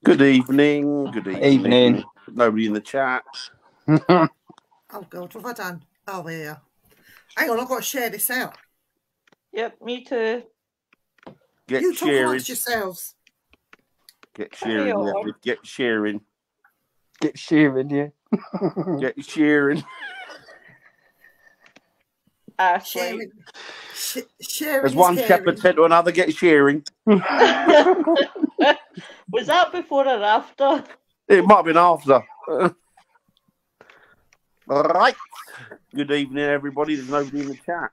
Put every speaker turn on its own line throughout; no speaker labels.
Good evening. Good evening.
Evening.
Nobody in the chat.
Oh, God, what have I done? Oh, yeah. Hang on, I've got to share this out.
Yep, me too.
Get
You talk
sharing.
amongst yourselves.
Get sharing.
Carry
Yeah.
on.
Get sharing.
Get shearing, yeah.
Get sharing.
Ashley.
Sharing. Sharing
As
is
one
caring.
shepherd said to another, get sharing.
Was that before or after?
It might have been after. All right. Good evening, everybody. There's nobody in the chat.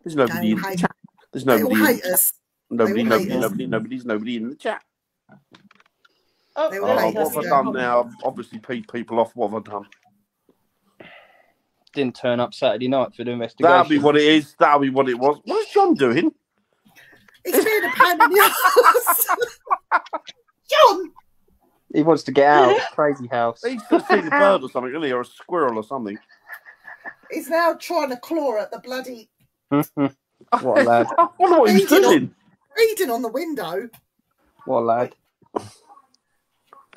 There's nobody in the chat. There's
They
nobody
all
in
hate
the chat.
us.
Nobody's
us.
nobody in the chat.
Oh,
They all
Oh,
hate
what
us
have I
now.
done now? I've obviously peed people off. What have I done?
Didn't turn up Saturday night for the investigation.
That'll be what it is. That'll be what it was. What is John doing?
It's being a pain in the ass. John!
He wants to get out. Crazy house.
He's still seeing a bird or something, isn't he? Or a squirrel or something.
He's now trying to claw at the bloody...
What a lad.
I wonder what he's doing.
Reading on the window.
What a lad.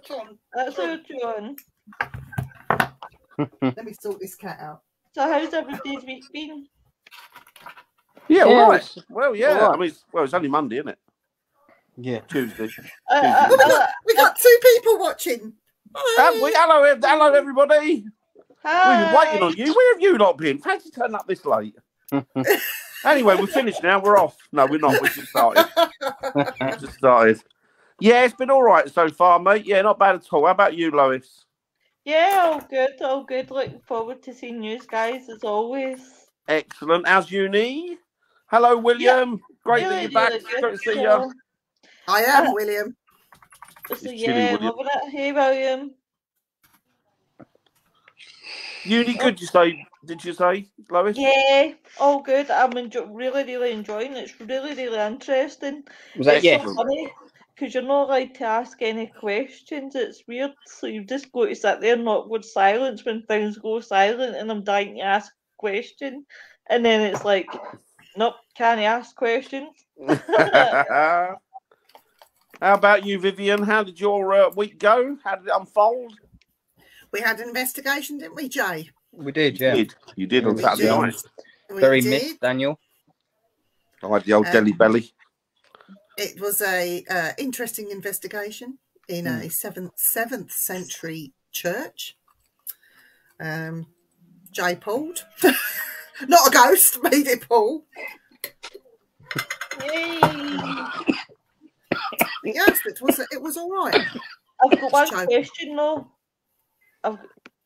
John,
that's our John.
let me sort this cat out.
So how's everybody's week been?
Yeah, all
Yeah,
right.
it's-
Well, yeah.
all right.
I mean, it's only Monday, isn't it?
Yeah.
Tuesday.
We got 2 people watching.
Hello, everybody.
Hi.
We've been waiting on you. Where have you not been? Fancy turning up this late. Anyway, we're finished now. We're off. No, we're not. We just started. Yeah, it's been all right so far, mate. Yeah, not bad at all. How about you, Lois?
Yeah, all good, all good. Looking forward to seeing you guys as always.
Excellent. How's uni? Hello, William. Great that you're back.
Good.
Great to see you.
I am, William.
So
It's chilly,
yeah,
William.
loving it. Hey, William.
Uni good, did you say, Lois?
Yeah, all good. I'm really enjoying it. It's really interesting.
Was that
It's
yes?
so funny because you're not allowed to ask any questions. It's weird. So you just go to sit there and not go silence when things go silent, and I'm dying to ask a question, and then it's like, nope, can't ask questions.
How about you, Vivian? How did your week go? How did it unfold?
We had an investigation, didn't we, Jay?
We did, yeah.
You did on
We
Saturday
did.
night.
We
Very
did.
missed, Daniel.
I had the old Delhi belly.
It was a interesting investigation in a 7th century church. Jay pulled. Not a ghost, made it pull.
Yay!
Yes, it was all right.
I've got one
Joe.
question though.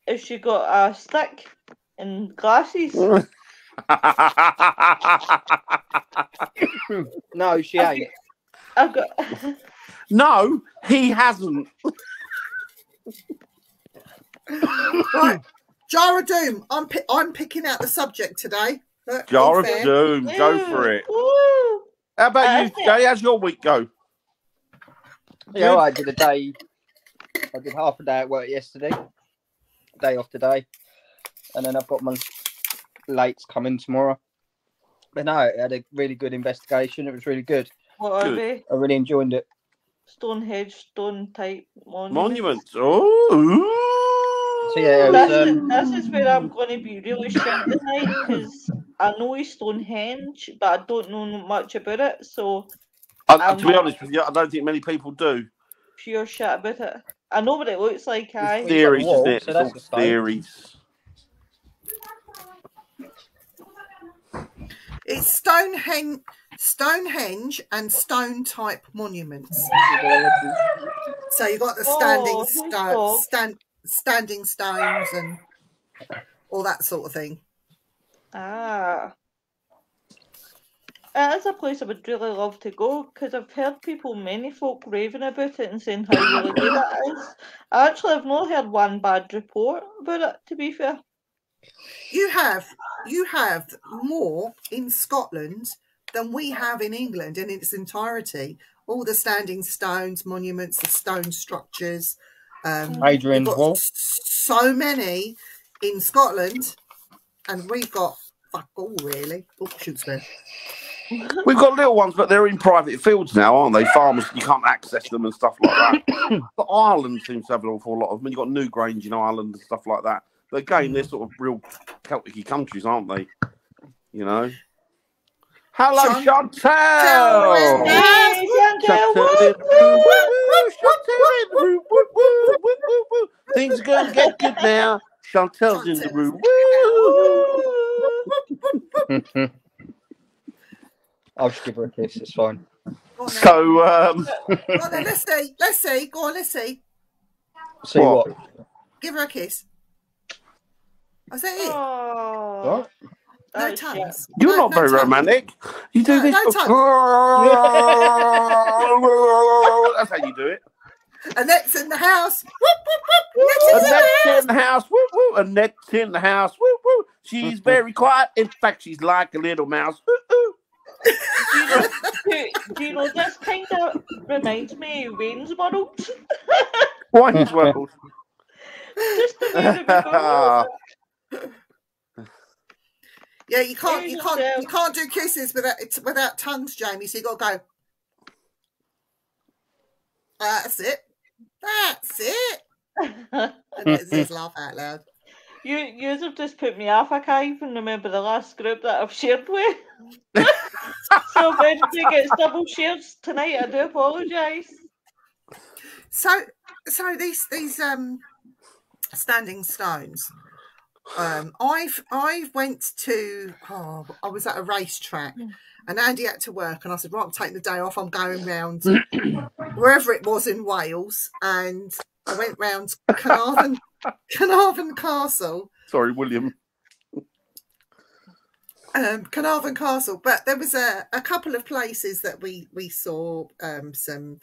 Has she got a stick and glasses?
No, she ain't.
I've got.
No, he hasn't.
Right, Jar of Doom. I'm picking out the subject today. Look,
Jar of
unfair.
Doom, go for it.
Woo!
How about you, Jay? How's your week go?
Yeah, I did a day. I did half a day at work yesterday. Day off today. And then I've got my lates coming tomorrow. But no, it had a really good investigation. It was really good.
What are they?
I really enjoyed it.
Stonehenge, stone type
Monuments. Oh.
So yeah, it was,
this is where I'm going to be really shit tonight because I know he's Stonehenge, but I don't know much about it. So,
To be honest with you, I don't think many people do.
Pure shit about it. I know what it looks like.
It's theories,
wall,
isn't it?
so
It's
that's
all
a stone.
theories.
It's Stonehenge and stone type monuments. So you got the standing stones and all that sort of thing.
Ah. It is a place I would really love to go because I've heard many folk raving about it and saying how really good it is. I've not heard one bad report about it, to be fair.
You have more in Scotland than we have in England in its entirety. All the standing stones, monuments, the stone structures.
Adrian's Wall.
So many in Scotland, and we've got fuck all really. Oh, shoot,
We've got little ones, but they're in private fields now, aren't they? Farmers, you can't access them and stuff like that. But Ireland seems to have an awful lot of them. You've got Newgrange in Ireland and stuff like that. But again, they're sort of real Celtic countries, aren't they? You know. Hello, Chantal!
Hey,
Chantal! Things are going to get good now. Chantal's in the room.
I'll just give her a kiss. It's fine.
So,
Go on then, let's see. Go on, let's see.
See what?
Give her a kiss. Is that it?
Oh,
No
oh,
tongues.
you're
No-
not
no
very
tongues.
romantic. You do
No,
this.
no
That's how you do it.
Annette's in the house. Whoop, whoop, whoop.
Annette's in the house. Woo woo. Annette's in the house. Woo woo. She's very quiet. In fact, she's like a little mouse. Woo woo.
do you know this kind of reminds me of Wayne's World?
Wayne's World.
Just the way that we go.
Yeah, you can't do kisses without tongues, Jamie. So you got to go. That's it. And let's just laugh out loud.
You have just put me off. I can't even remember the last group that I've shared with. So when it gets double shares tonight, I do apologise.
So these standing stones. I went to I was at a racetrack and Andy had to work and I said, right, I'm taking the day off, I'm going round wherever it was in Wales, and I went round Carnarvon Castle.
Sorry, William.
Carnarvon Castle, but there was a couple of places that we saw some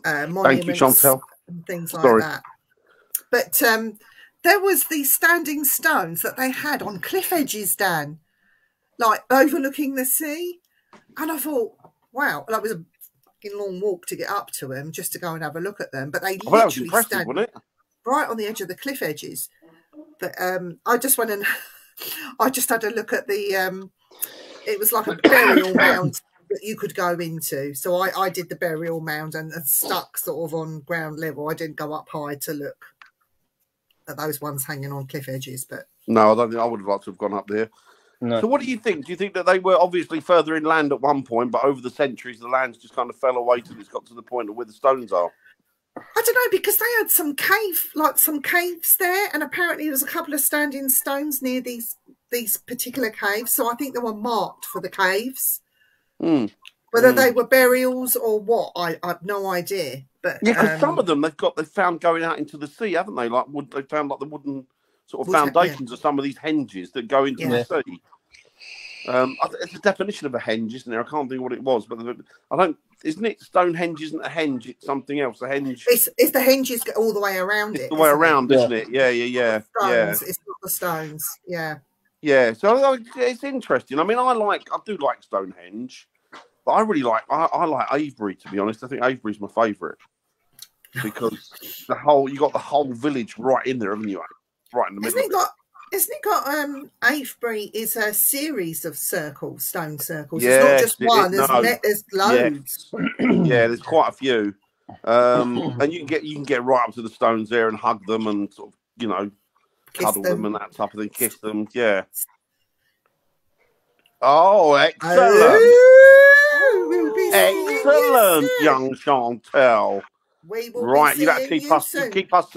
monuments.
Thank you, Chantal.
And things like
Sorry.
that. But there was these standing stones that they had on cliff edges, Dan, like overlooking the sea. And I thought, wow, that was a fucking long walk to get up to them just to go and have a look at them. But they
Well, that was
literally
impressive,
stand
wasn't it?
right on the edge of the cliff edges. But I just went and I just had a look at the it was like a burial mound that you could go into. So I did the burial mound and stuck sort of on ground level. I didn't go up high to look at those ones hanging on cliff edges. But
No, I don't think I would have liked to have gone up there.
No.
So what do you think? Do you think that they were obviously further inland at one point, but over the centuries the lands just kind of fell away till it's got to the point of where the stones are?
I don't know, because they had some caves there, and apparently there's a couple of standing stones near these particular caves. So I think they were marked for the caves. Whether they were burials or what, I have no idea. But
Yeah, because some of them they found going out into the sea, haven't they? Like they found like the wooden sort of
Wood,
foundations of some of these henges that go into the sea. It's a definition of a henge, isn't there? I can't think what it was, but I don't. Isn't it Stonehenge? Isn't a henge? It's something else. A henge.
It's the henges go all the way around it.
The way around, isn't it? Yeah.
Stones. It's not the stones. Yeah.
Yeah. So it's interesting. I mean, I do like Stonehenge, but I really like like Avebury, to be honest. I think Avebury's my favourite because you got the whole village right in there, haven't you? Right in the middle.
Hasn't it got Avebury is a series of stone circles.
Yes,
it's not just one. There's loads.
Yeah, there's quite a few. And you can get right up to the stones there and hug them and sort of, cuddle them and that type of thing, kiss them. Yeah. Oh, excellent.
We'll be seeing you
Excellent,
soon.
young Chantal.
We will
Right,
be
you got to
seeing
keep
you
us
soon.
on keep us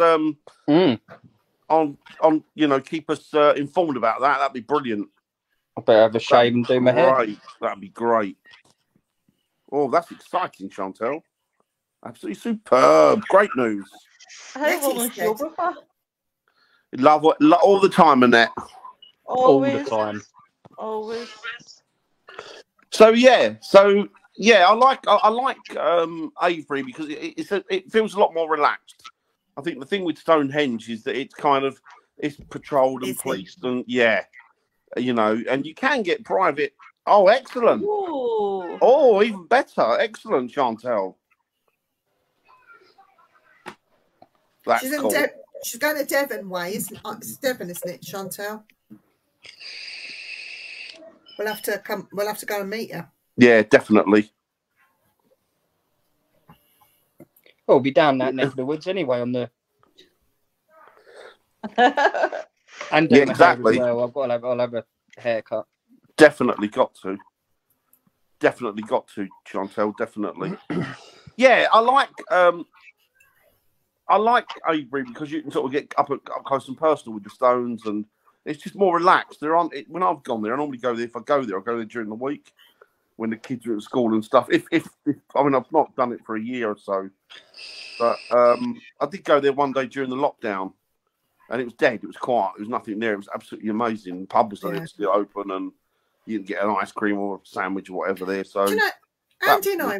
informed about that. That'd be brilliant.
I better have a shave and do my hair.
Right, that'd be great. Oh, that's exciting, Chantal. Absolutely superb. Great news.
How long is your buffer?
Love all the time, Annette.
Always.
All the time.
Always.
So I like Avebury because it feels a lot more relaxed. I think the thing with Stonehenge is that it's patrolled and policed, and and you can get private. Oh, excellent!
Ooh.
Oh, even better! Excellent, Chantal. That's cool.
She's going to Devon way, isn't it? It's Devon, isn't it, Chantal? We'll have to go and meet her.
Yeah, definitely.
Well, we'll be down that neck of the woods anyway on the and doing
Yeah, exactly.
my hair as well. I'll have a haircut.
Definitely got to. Definitely got to, Chantel. Definitely. Yeah, I like Avebury because you can sort of get up close and personal with the Stones, and it's just more relaxed. When I've gone there, I normally go there. If I go there, I go there during the week when the kids are at school and stuff. If I mean, I've not done it for a year or so, but I did go there one day during the lockdown, and it was dead. It was quiet. There was nothing there. It was absolutely amazing. The pub was still open, and you can get an ice cream or a sandwich or whatever there. So,
do you know,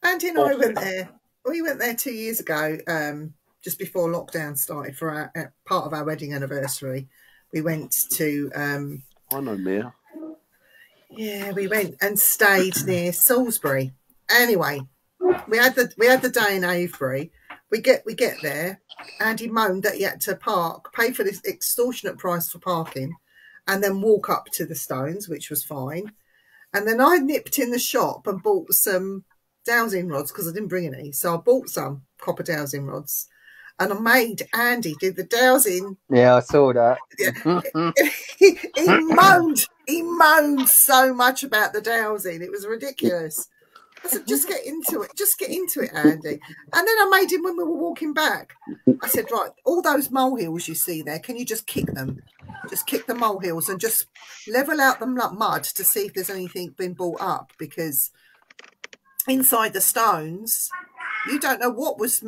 Andy and I went there. We went there 2 years ago, just before lockdown started for our part of our wedding anniversary. We went to.
I know Mia.
Yeah, we went and stayed near Salisbury. Anyway, we had the day in Avebury. We get there. Andy moaned that he had to pay for this extortionate price for parking, and then walk up to the Stones, which was fine. And then I nipped in the shop and bought some dowsing rods because I didn't bring any. So I bought some copper dowsing rods, and I made Andy do the dowsing.
Yeah, I saw that.
He moaned so much about the dowsing. It was ridiculous. I said, just get into it, Andy. And then I made him, when we were walking back, I said, right, all those molehills you see there, can you just kick them? Just kick the molehills and just level out the mud to see if there's anything been brought up, because inside the Stones, you don't know what was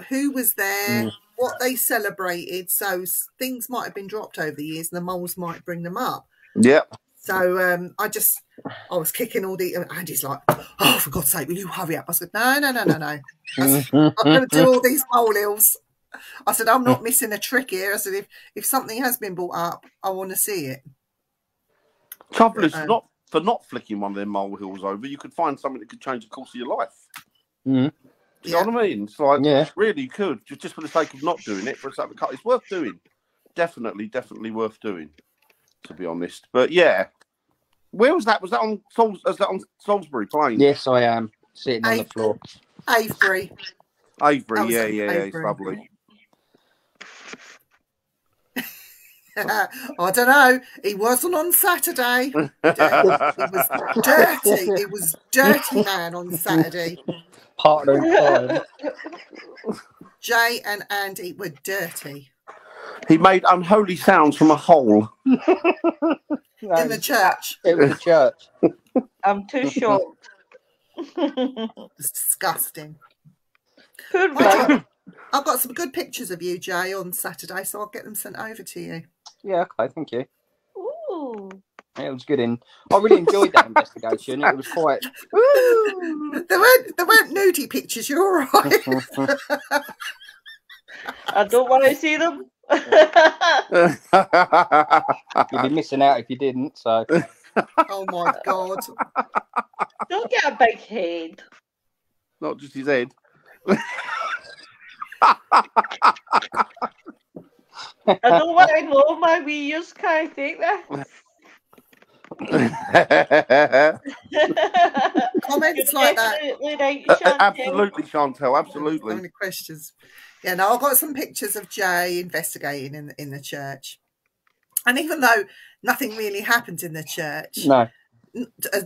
who was there, what they celebrated. So things might have been dropped over the years and the moles might bring them up.
Yeah.
So I was kicking all the. Andy's like, oh, for God's sake, will you hurry up? I said, no. I said, I'm going to do all these molehills. I said, I'm not missing a trick here. I said, if something has been brought up, I want to see it.
Trouble is, not flicking one of their molehills over, you could find something that could change the course of your life.
Mm.
Do you know what I mean? It's like, really, you could, just for the sake of not doing it, for a second cut. It's worth doing. Definitely worth doing, to be honest. But yeah, where was that? Was that on Salisbury Plain?
Yes, I am sitting on the floor.
Avebury,
yeah, it's lovely.
I don't know. He wasn't on Saturday. It was dirty man on Saturday.
Partner.
Jay and Andy were dirty.
He made unholy sounds from a hole
in the church.
It was a church.
I'm too shocked.
It's disgusting. I've got some good pictures of you, Jay, on Saturday, so I'll get them sent over to you.
Yeah, okay, thank you.
Ooh.
It was good. I really enjoyed that investigation. It was quite.
There weren't nudie pictures. You're all right.
I don't want to see them.
You'd be missing out if you didn't. So.
Oh my God!
Don't get a big head.
Not just his head.
I don't want to know my wee ears. Can I take that?
Comments like that.
Right,
absolutely, Chantel. Absolutely.
So many questions. Yeah, no, I've got some pictures of Jay investigating in the church, and even though nothing really happened in the church,
no,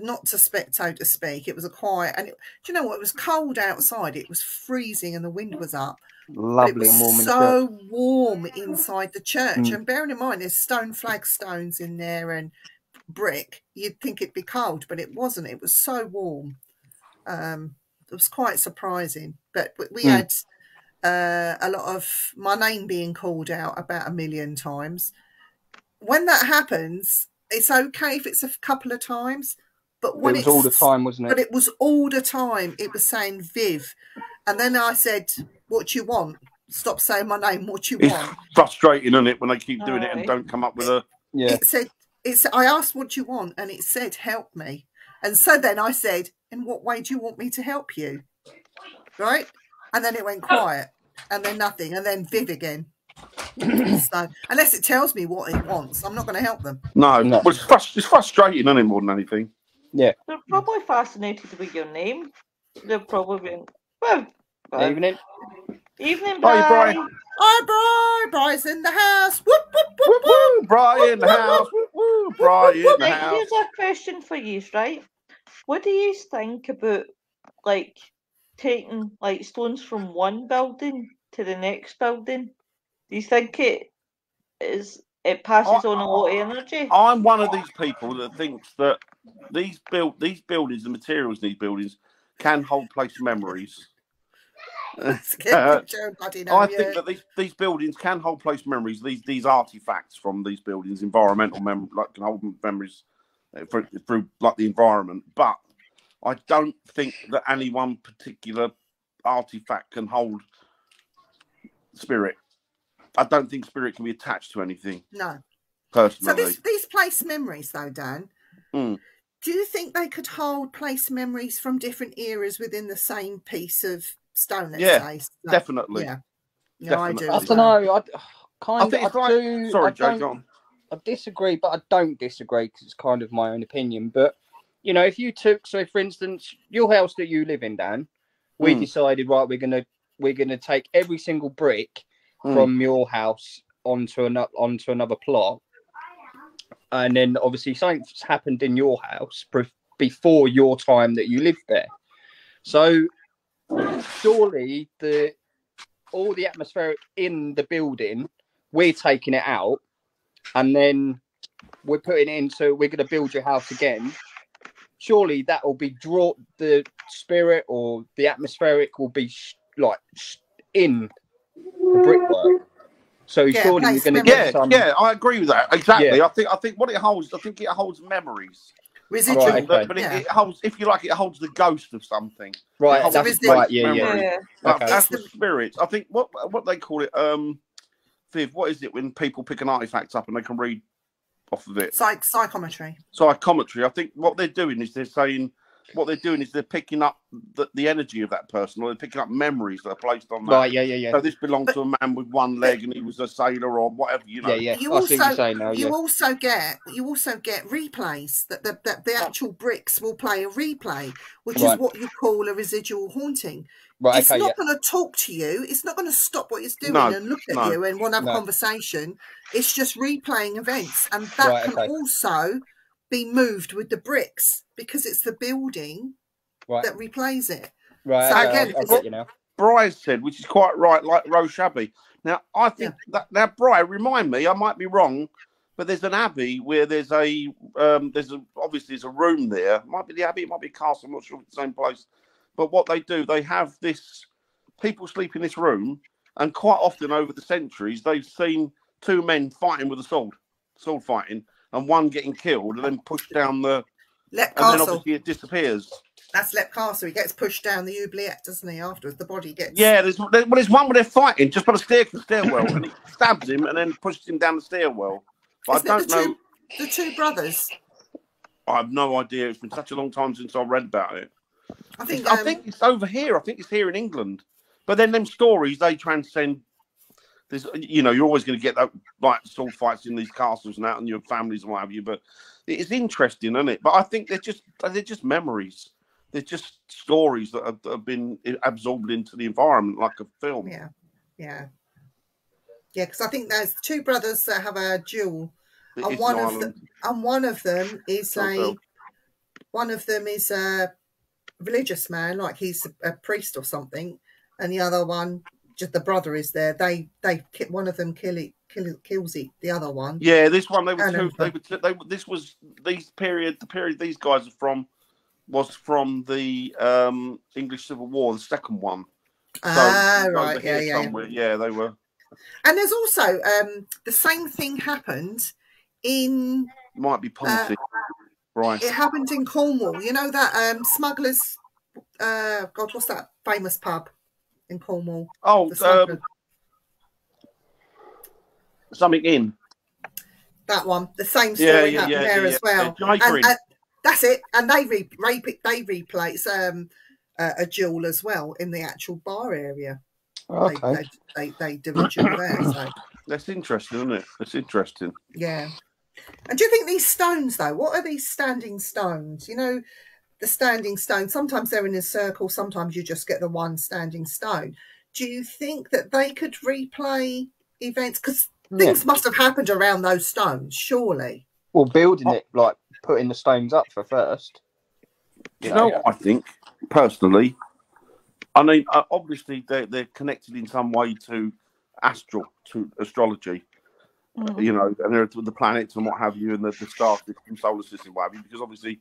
not to so to speak, it was a quiet. And do you know what? It was cold outside. It was freezing, and the wind was up.
Lovely and warm.
So warm inside the church, and bearing in mind there's stone flagstones in there and brick, you'd think it'd be cold, but it wasn't. It was so warm. It was quite surprising. But we had a lot of my name being called out about 1 million times. When that happens, it's okay if it's a couple of times, but when
it was all the time, wasn't it?
But it was all the time. It was saying Viv, and then I said, "What do you want? Stop saying my name. What do you want?"
It's frustrating, isn't it, when they keep doing it and don't come up with a.
Yeah.
It said, I asked, "What do you want?" and it said, "Help me." And so then I said, "In what way do you want me to help you?" Right? And then it went quiet, and then nothing, and then Viv again. So unless it tells me what it wants, I'm not going to help them.
No. Well, it's frustrating, isn't it, more than anything?
Yeah.
They're probably fascinated with your name. They're probably been, well,
Evening.
evening,
Hi,
Bri.
Bri.
Hi, Bry's in the house. Whoop, whoop, whoop,
Woo woo, Bri in the
whoop,
house. Woo woo,
whoop,
Bri
whoop,
in
whoop.
the
Right,
house.
here's a question for you, right? What do you think about, like, taking, like, stones from one building to the next building? Do you think it passes on a lot of energy?
I'm one of these people that thinks that these buildings, the materials in these buildings, can hold place memories.
Let's get Joe Buddy now,
I think that these buildings can hold place memories. These artifacts from these buildings, environmental memories, like can hold memories through like the environment. But I don't think that any one particular artifact can hold spirit. I don't think spirit can be attached to anything.
No.
Personally.
So these place memories, though, Dan, do you think they could hold place memories from different eras within the same piece of stone? Let's say. So,
definitely.
Yeah,
Definitely.
I do.
I don't know. I disagree, but I don't disagree because it's kind of my own opinion. But you know, if you took, so for instance, your house that you live in, Dan, we decided, right, we're gonna take every single brick from your house onto another plot, and then obviously something's happened in your house before your time that you lived there. So surely all the atmospheric in the building, we're taking it out, and then we're putting it into, we're going to build your house again. Surely that will be the spirit or the atmospheric will be in the brickwork. So surely you're going to get some.
Yeah, I agree with that. Exactly. Yeah. I think what it holds, it holds memories.
Residual,
right, okay. But it holds, if you like, it holds the ghost of something.
Right, that's right. Yeah.
Okay. That's the spirits. I think what they call it. Viv, what is it when people pick an artifact up and they can read off of it?
Psychometry.
Psychometry. I think what they're doing is they're picking up the energy of that person, or they're picking up memories that are placed on that.
Right, yeah.
So this belonged to a man with one leg and he was a sailor or whatever, you know.
Yeah.
You also get replays that the actual bricks will play a replay, which is what you call a residual haunting.
Right,
it's not going to talk to you. It's not going to stop what it's doing and look at you and want to have a conversation. It's just replaying events, and that can also be moved with the bricks because it's the building that replays it.
Right.
So
again,
Bri said, which is quite right, like Roche Abbey. Now, I think now, Bri, remind me, I might be wrong, but there's an abbey where there's obviously a room there. It might be the abbey, it might be a castle. I'm not sure if it's the same place. But what they do, they have people sleep in this room, and quite often over the centuries, they've seen two men fighting with a sword fighting, and one getting killed, and then pushed down the.
Lep
Castle.
And then
obviously it disappears.
That's Lep Castle. He gets pushed down the oubliette, doesn't he? Afterwards, the body gets.
Yeah, there's one where they're fighting just by the stairwell, and he stabs him and then pushes him down the stairwell. But I don't know.
The two brothers.
I have no idea. It's been such a long time since I read about it.
I think
it's over here. I think it's here in England. But then them stories, they transcend. There's, you're always going to get that like sword fights in these castles and that, and your families and what have you. But it's interesting, isn't it? But I think they're just memories. They're just stories that have been absorbed into the environment, like a film.
Yeah. Because I think there's two brothers that have a duel, and one of them is a religious man, like he's a priest or something, and the other one, just the brother is there. One of them kills the other one.
Yeah, this one the period these guys are from was from the English Civil War, the second one.
Right,
yeah, they were.
And there's also the same thing happened in.
Might be Ponty. Right.
It happened in Cornwall. You know that Smugglers. God, what's that famous pub in Cornwall?
Oh, something in.
That one. The same story happened there as well. And that's it. And they replay. It's a duel as well in the actual bar area.
Okay.
They do a duel there. So.
That's interesting, isn't it? That's interesting.
Yeah. And do you think these stones, though, what are these standing stones? You know, the standing stone, sometimes they're in a circle, sometimes you just get the one standing stone. Do you think that they could replay events? Because things must have happened around those stones, surely.
Well, building it, like putting the stones up for first.
You know what I think, personally? I mean, obviously, they're connected in some way to astrology. You know, and they're the planets and what have you, and the star system, solar system, what have you, because obviously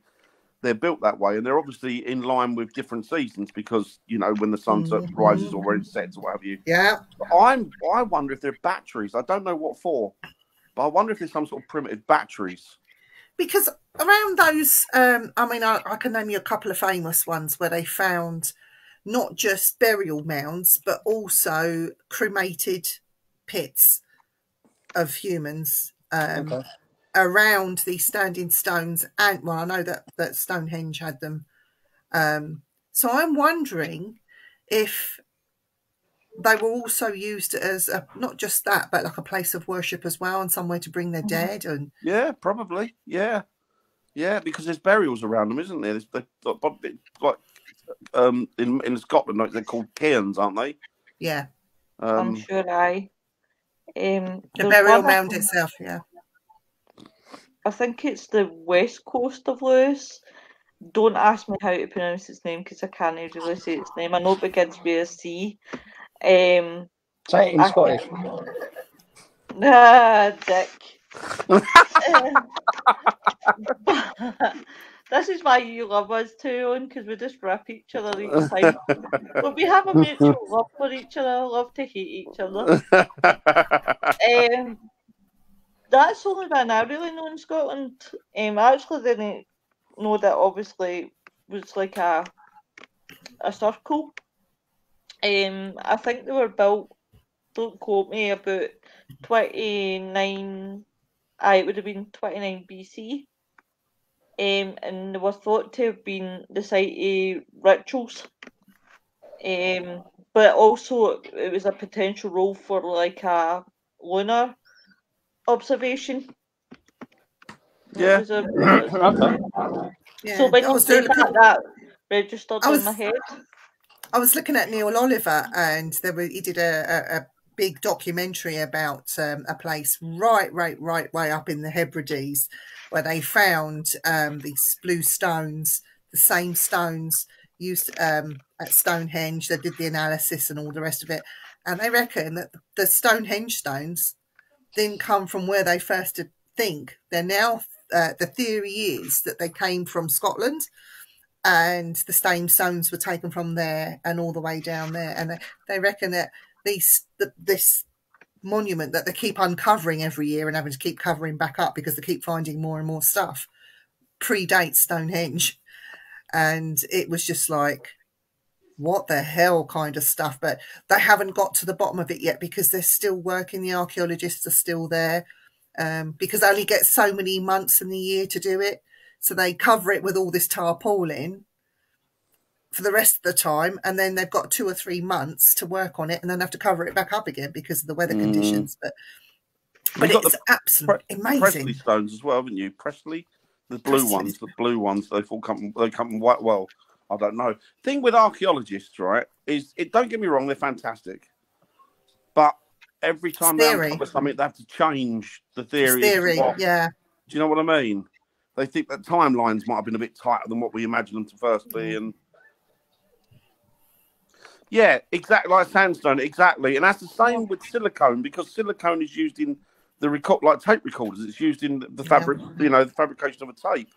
they're built that way, and they're obviously in line with different seasons because, you know, when the sun rises or when it sets or what have you.
Yeah.
But I wonder if they're batteries. I don't know what for, but I wonder if there's some sort of primitive batteries.
Because around those, I mean, I can name you a couple of famous ones where they found not just burial mounds, but also cremated pits of humans around these standing stones. And, well, I know that Stonehenge had them. So I'm wondering if they were also used as not just that, but like a place of worship as well, and somewhere to bring their dead. And
yeah, probably, yeah, because there's burials around them, isn't there? There's like in Scotland, like they're called cairns, aren't they?
Yeah,
I'm sure
the burial mound itself. Yeah,
I think it's the west coast of Lewis. Don't ask me how to pronounce its name because I can't really say its name. I know it begins with a C.
Say it in Scottish.
Dick. This is why you love us too, because we just rip each other each time. But we have a mutual love for each other, love to hate each other. That's the only one I really know in Scotland. I actually didn't know that obviously was like a circle. I think they were built, don't quote me, about 29, it would have been 29 BC. And they were thought to have been the site of rituals. But also it was a potential role for like a lunar observation.
Yeah.
So when you say that registered in my head.
I was looking at Neil Oliver, and he did a big documentary about a place right way up in the Hebrides where they found these blue stones, the same stones used at Stonehenge. They did the analysis and all the rest of it, and they reckon that the Stonehenge stones didn't come from where they first think. They're now the theory is that they came from Scotland, and the same stones were taken from there and all the way down there. And they reckon that this monument that they keep uncovering every year and having to keep covering back up because they keep finding more and more stuff predates Stonehenge. And it was just like, what the hell kind of stuff. But they haven't got to the bottom of it yet because they're still working. The archaeologists are still there because they only get so many months in the year to do it. So they cover it with all this tarpaulin for the rest of the time, and then they've got 2 or 3 months to work on it, and then have to cover it back up again because of the weather conditions. But it's absolutely amazing.
Presley stones as well, haven't you? Presley, the blue ones. They come quite well. I don't know. Thing with archaeologists, right, is don't get me wrong, they're fantastic, but every time they uncover something, they have to change the theory.
Yeah.
Do you know what I mean? They think that timelines might have been a bit tighter than what we imagined them to first be. And yeah, exactly, like sandstone, exactly. And that's the same with silicone, because silicone is used in the like tape recorders. It's used in the fabric, the fabrication of a tape.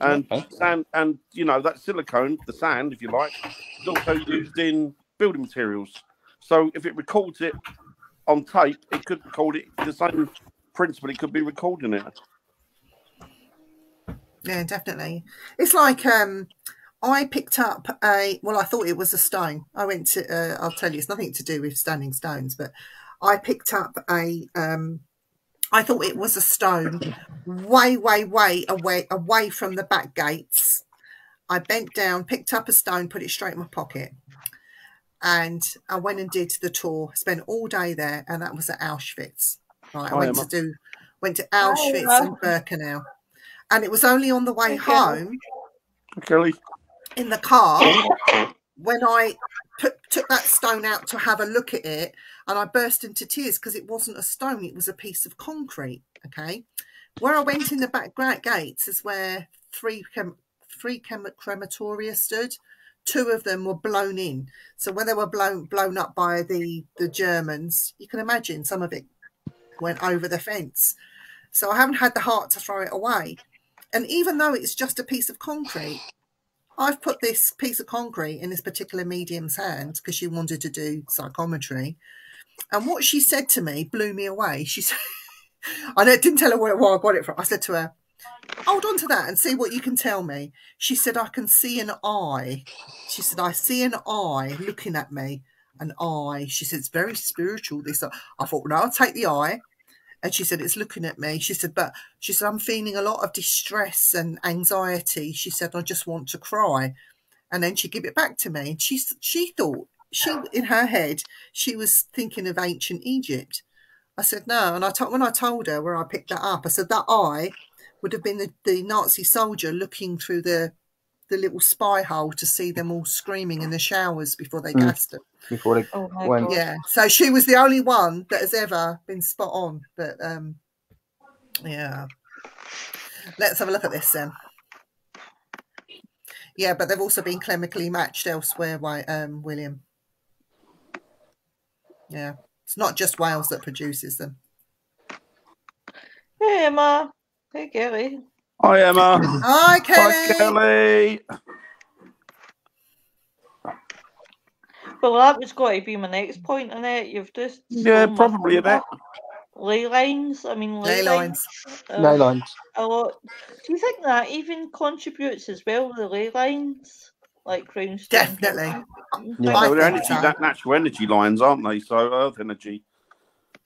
And sand, and that silicone, the sand, if you like, is also used in building materials. So if it records it on tape, it could record it the same principle. It could be recording it.
Yeah, definitely. It's like I picked up I thought it was a stone. I went to, I'll tell you, it's nothing to do with standing stones, but I picked up I thought it was a stone way away from the back gates. I bent down, picked up a stone, put it straight in my pocket. And I went and did the tour, spent all day there, and that was at Auschwitz. Right, I went to do went to Auschwitz and Birkenau. And it was only on the way home
Kelly.
in the car when I took that stone out to have a look at it, and I burst into tears because it wasn't a stone, it was a piece of concrete. Okay, where I went in the back gates is where three crematoria stood. 2 of them were blown in, so when they were blown up by the Germans, you can imagine some of it went over the fence. So I haven't had the heart to throw it away. And even though it's just a piece of concrete, I've put this piece of concrete in this particular medium's hand because she wanted to do psychometry. And what she said to me blew me away. She said, I didn't tell her where I got it from. I said to her, hold on to that and see what you can tell me. She said, I can see an eye. She said, I see an eye looking at me. An eye. She said, it's very spiritual, this. I thought, no, I'll take the eye. And she said, it's looking at me. She said, I'm feeling a lot of distress and anxiety. She said, I just want to cry. And then she gave it back to me. And she thought, in her head, she was thinking of ancient Egypt. I said, no. And when I told her where I picked that up, I said, that eye would have been the Nazi soldier looking through the little spy hole to see them all screaming in the showers before they gassed them.
Before they went.
Yeah, so she was the only one that has ever been spot on. But yeah, let's have a look at this then. Yeah, but they've also been chemically matched elsewhere, William. Yeah, it's not just Wales that produces them.
Hey, Emma. Hey, Kelly.
Hi, Emma.
Hi, Kelly.
Hi, Kelly.
Well, that was got to be my next point, Annette. You've just
Probably Annette.
Ley lines. I mean,
ley lines.
Ley lines.
A lot. Do you think that even contributes as well? The ley lines, like Crownstone.
Definitely.
Yeah, they're natural energy lines, aren't they? So earth energy.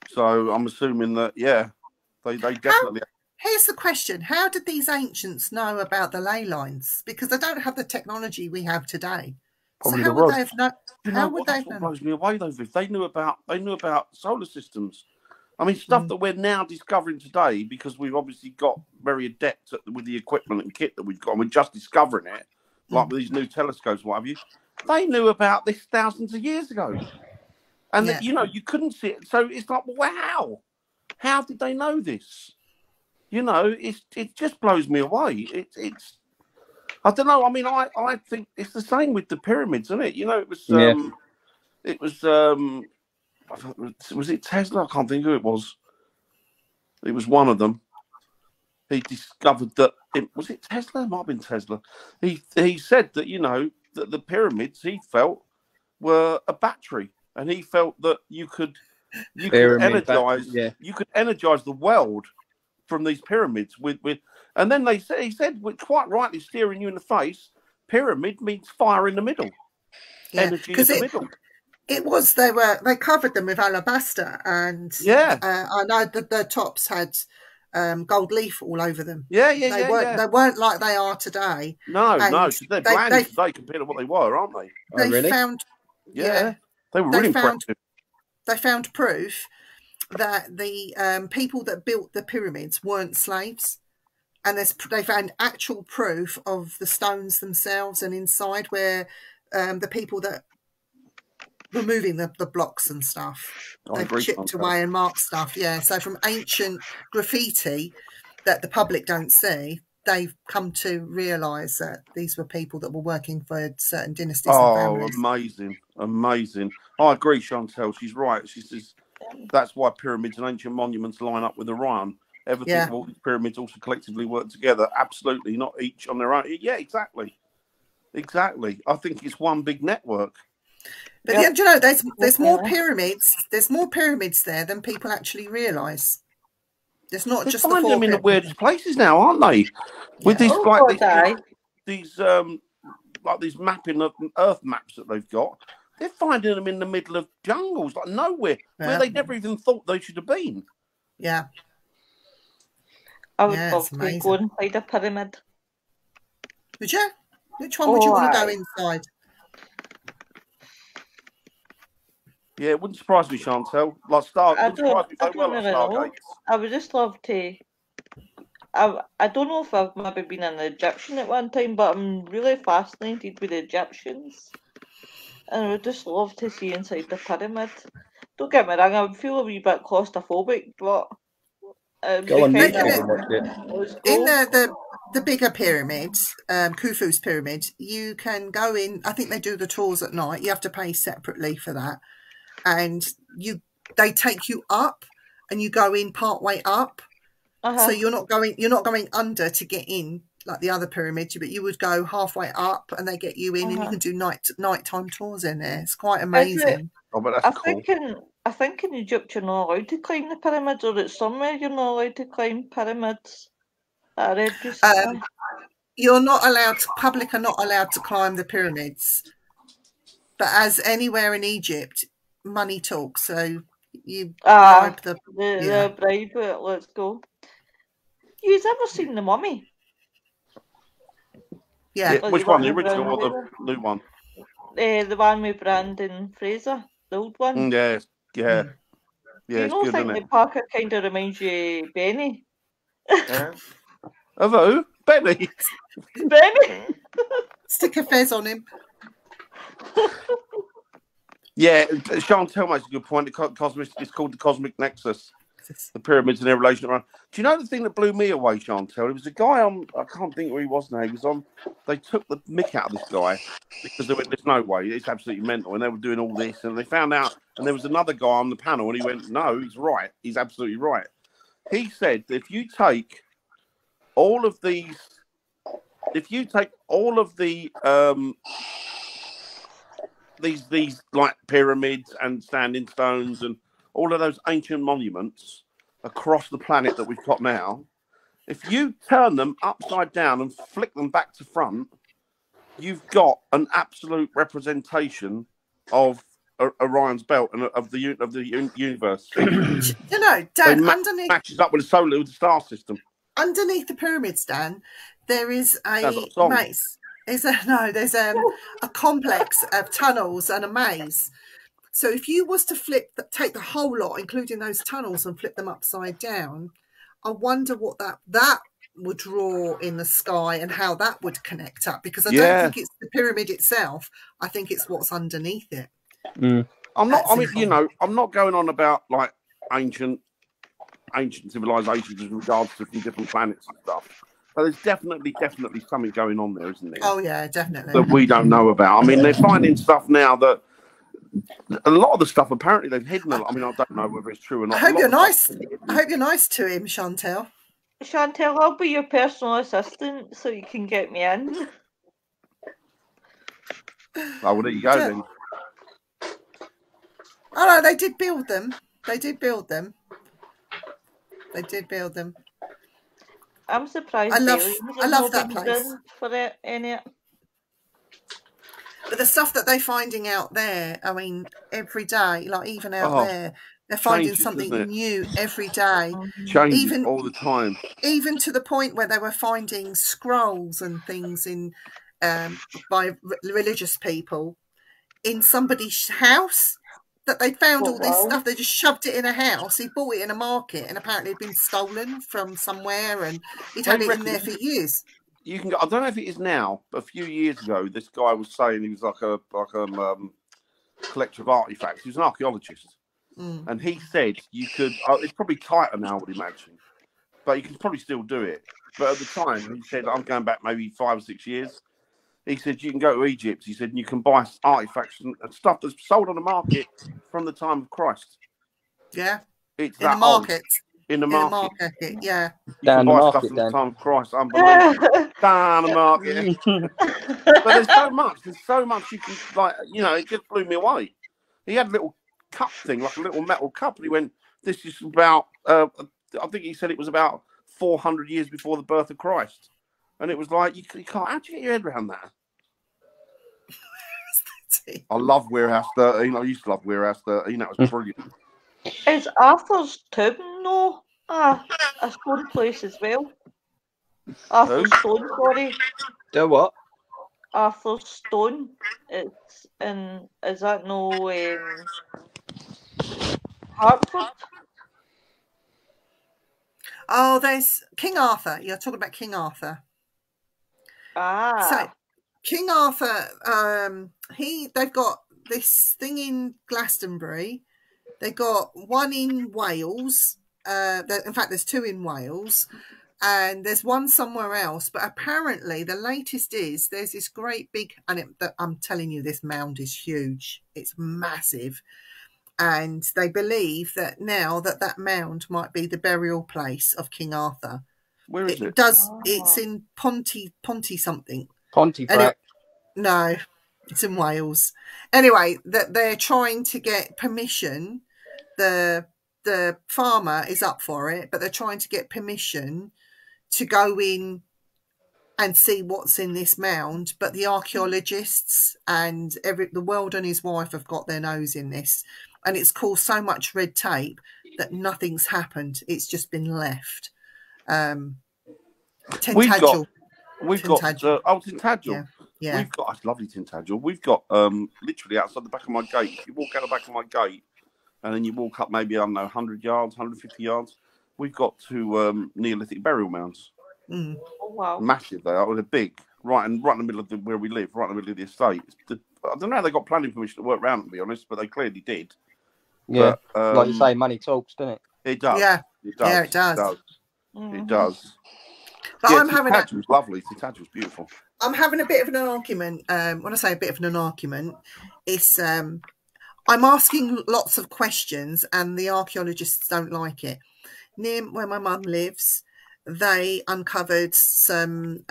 So I'm assuming that they definitely.
Here's the question: how did these ancients know about the ley lines? Because they don't have the technology we have today.
Probably
so how would they have known? How would they have known?
What blows me away though, Viv, they knew about solar systems. I mean, stuff that we're now discovering today because we've obviously got very adept with the equipment and kit that we've got, and we're just discovering it, like with these new telescopes, what have you. They knew about this thousands of years ago, and that, you couldn't see it. So it's like, wow, how did they know this? It just blows me away. It's I don't know. I mean, I think it's the same with the pyramids, isn't it? Was it Tesla? I can't think who it was. It was one of them. He discovered that was it Tesla? It might have been Tesla. He said that that the pyramids he felt were a battery, and he felt that you could energize the world from these pyramids with and then he said quite rightly, staring you in the face, pyramid means fire in the middle, energy in the middle.
It was they covered them with alabaster, and I know that the tops had gold leaf all over them. They weren't like they are today.
No, they're bland today compared to what they were, aren't they?
They found
they were really impressive.
They found proof that the people that built the pyramids weren't slaves, and they found actual proof of the stones themselves and inside where the people that were moving the blocks and stuff, they've chipped away and marked stuff. Yeah, so from ancient graffiti that the public don't see, they've come to realise that these were people that were working for certain dynasties and families.
Amazing. I agree, Chantel. She's right. She says that's why pyramids and ancient monuments line up with Orion. Everything of all these pyramids also collectively work together. Absolutely, not each on their own. Yeah, exactly. I think it's one big network.
But there's more pyramids. There's more pyramids there than people actually realise. There's not just
find them in the weirdest places now, aren't they? With these these mapping of Earth maps that they've got, they're finding them in the middle of jungles, like nowhere, where they never even thought they should have been.
Yeah.
I would love to go inside a pyramid.
Would you? Which one would you want to go inside?
Yeah, it wouldn't surprise me, Chantel. Like Star,
I
wouldn't surprise
don't,
me
I
very well
don't
like
really know.
Stargate.
I would just love to. I don't know if I've maybe been an Egyptian at one time, but I'm really fascinated with Egyptians. And I would just love to see inside the pyramid. Don't get me wrong, I would feel a wee bit claustrophobic, but it'd
Go
be
on
kind
YouTube
of-
and watch it.
let's
In
go.
the bigger pyramids, Khufu's pyramid, you can go in. I think they do the tours at night. You have to pay separately for that, and they take you up, and you go in part way up. So you're not going under to get in like the other pyramids, but you would go halfway up, and they get you in, and you can do nighttime tours in there. It's quite amazing.
Oh, but that's cool.
I think in Egypt you're not allowed to climb the pyramids, or it's somewhere you're not allowed to climb pyramids. I read recently.
You're not allowed to, public are not allowed to climb the pyramids. But as anywhere in Egypt, money talks. So you bribe the
bribe it, let's go. You've ever seen The Mummy?
Yeah.
Which one? The original or the new one?
The one with Brandon Fraser, the old one.
Yeah. Do
you not think the Parker kind of reminds you of Benny?
Of who? Benny?
Benny?
Stick a fez on him.
Yeah, Chantel makes a good point. It's called the Cosmic Nexus. The pyramids and their relation around. Do you know the thing that blew me away, Chantel? It was a guy on. I can't think where he was now. He was on. They took the mick out of this guy because they went, "There's no way. It's absolutely mental." And they were doing all this, and they found out. And there was another guy on the panel, and he went, "No, he's right. He's absolutely right." He said that if you take all of the these like pyramids and standing stones and all of those ancient monuments across the planet that we've got now, if you turn them upside down and flick them back to front, you've got an absolute representation of Orion's belt and of the universe.
You know, Dan, underneath
matches up with the star system.
Underneath the pyramids, Dan, there is a maze. There's a complex of tunnels and a maze. So if you was to take the whole lot, including those tunnels, and flip them upside down, I wonder what that would draw in the sky and how that would connect up. Because I don't think it's the pyramid itself. I think it's what's underneath it.
I'm not going on about like ancient civilizations in regards to different planets and stuff. But there's definitely something going on there, isn't there?
Oh yeah, definitely.
That we don't know about. I mean, they're finding stuff now that a lot of the stuff apparently they've hidden. I mean, I don't know whether it's true or not.
I hope you're nice to him, Chantel.
Chantel, I'll be your personal assistant so you can get me in.
Oh, well, there you go then.
Oh no, they did build them.
I'm surprised.
I love that place.
For it, in it.
But the stuff that they're finding out there, I mean, every day, like even out there, they're finding something new every day.
Changes all the time.
Even to the point where they were finding scrolls and things in by religious people in somebody's house. That they found all this stuff, they just shoved it in a house. He bought it in a market, and apparently it'd been stolen from somewhere, and he'd had it in there for years.
You can. I don't know if it is now, but a few years ago, this guy was saying he was like a collector of artifacts. He was an archaeologist, and he said you could. It's probably tighter now, I would imagine, but you can probably still do it. But at the time, he said, I'm going back maybe 5 or 6 years. He said, you can go to Egypt. He said, and you can buy artifacts and stuff that's sold on the market from the time of Christ.
Yeah.
It's
in the market.
In the market.
Yeah.
Down the market,
stuff from the time of Christ. Unbelievable. Down the market. But there's so much you can, like, you know, it just blew me away. He had a little cup thing, like a little metal cup, and he went, this is about, I think he said it was about 400 years before the birth of Christ. And it was like, you can't, how'd you get your head around that? I love Warehouse 13. I used to love Warehouse 13. That was brilliant.
Is Arthur's Tomb, no? A stone place as well. Arthur's Stone, sorry.
The what?
Arthur's Stone. It's in, is that no, Hartford.
Oh, there's King Arthur. You're talking about King Arthur.
Ah.
So King Arthur, they've got this thing in Glastonbury. They got one in Wales. In fact, there's two in Wales, and there's one somewhere else. But apparently, the latest is there's this great big, and I'm telling you, this mound is huge. It's massive, and they believe that now that mound might be the burial place of King Arthur.
Where is it?
It's in Ponty something.
Pontefract.
No, it's in Wales. Anyway, that they're trying to get permission. The farmer is up for it, but they're trying to get permission to go in and see what's in this mound. But the archaeologists and the world and his wife have got their nose in this, and it's caused so much red tape that nothing's happened. It's just been left. Tintagel.
We've got Tintagel.
Yeah.
We've got that's lovely Tintagel. We've got literally outside the back of my gate. If you walk out the back of my gate and then you walk up maybe, I don't know, 100 yards, 150 yards, we've got two Neolithic burial mounds.
Mm.
Oh, wow.
Massive they are. They're big. Right in the middle of where we live, right in the middle of the estate. I don't know how they got planning permission to work around them, to be honest, but they clearly did.
Yeah,
but,
like you say, money talks, doesn't it?
It does.
Yeah.
It does.
Yeah, it does.
It does.
But
yeah,
I'm having
Tintagel's lovely. Tintagel's beautiful.
I'm having a bit of an argument. When I say a bit of an argument, it's I'm asking lots of questions, and the archaeologists don't like it. Near where my mum lives, they uncovered some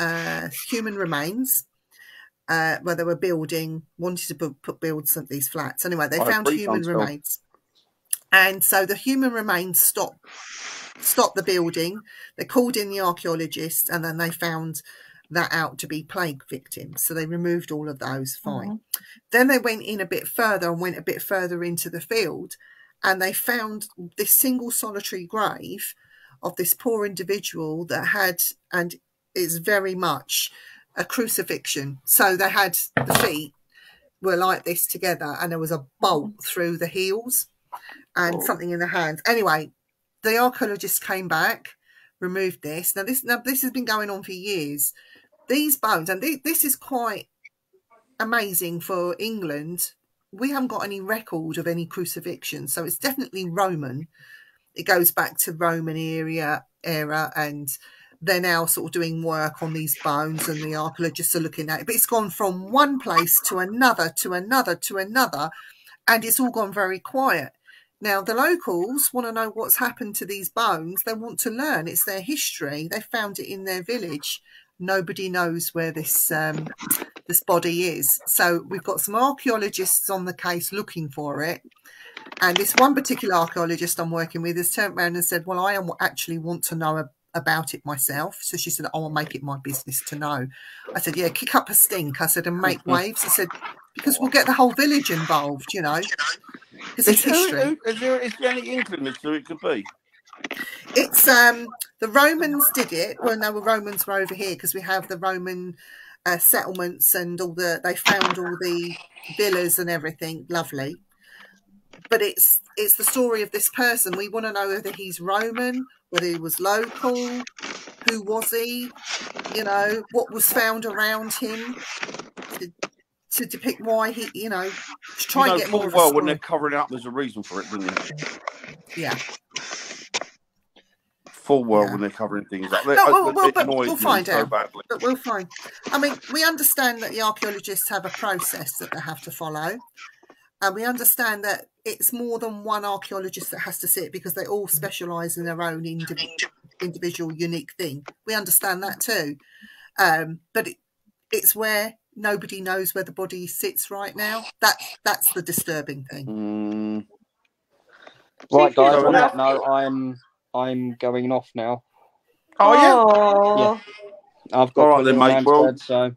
human remains where they were wanted to build some of these flats. Anyway, they found human remains, and so the human remains stopped the building. They called in the archaeologists, and then they found that out to be plague victims. So they removed all of those. Fine. Then they went in a bit further and went a bit further into the field, and they found this single solitary grave of this poor individual that had, and is very much a crucifixion. So they had the feet were like this together, and there was a bolt through the heels and something in the hands. Anyway, the archaeologists came back, removed this. Now this has been going on for years. These bones, and this is quite amazing for England. We haven't got any record of any crucifixion, so it's definitely Roman. It goes back to Roman era, and they're now sort of doing work on these bones, and the archaeologists are looking at it. But it's gone from one place to another, to another, to another, and it's all gone very quiet. Now, the locals want to know what's happened to these bones. They want to learn. It's their history. They found it in their village. Nobody knows where this body is. So we've got some archaeologists on the case looking for it. And this one particular archaeologist I'm working with has turned around and said, well, I actually want to know about it myself. So she said, I will make it my business to know. I said, yeah, kick up a stink. I said, and make waves. I said, because we'll get the whole village involved, you know. Because it's history.
Is there any inkling as to who it could be?
It's the Romans did it when the Romans were over here, because we have the Roman settlements and they found all the villas and everything. Lovely. But it's the story of this person. We want to know whether he's Roman, whether he was local, who was he, you know, what was found around him to depict why he, you know, to try and get more of a story.
When they're covering it up, there's a reason for it, don't you?
Yeah.
Full well when they're covering things up.
No, but we'll find out. But we'll find. I mean, we understand that the archaeologists have a process that they have to follow. And we understand that it's more than one archaeologist that has to sit, because they all specialise in their own individual unique thing. We understand that too. But it's where nobody knows where the body sits right now. That's the disturbing thing.
Right, guys, on that note, I'm going off now.
Oh,
yeah. I've got
all right then, mate. Well,
so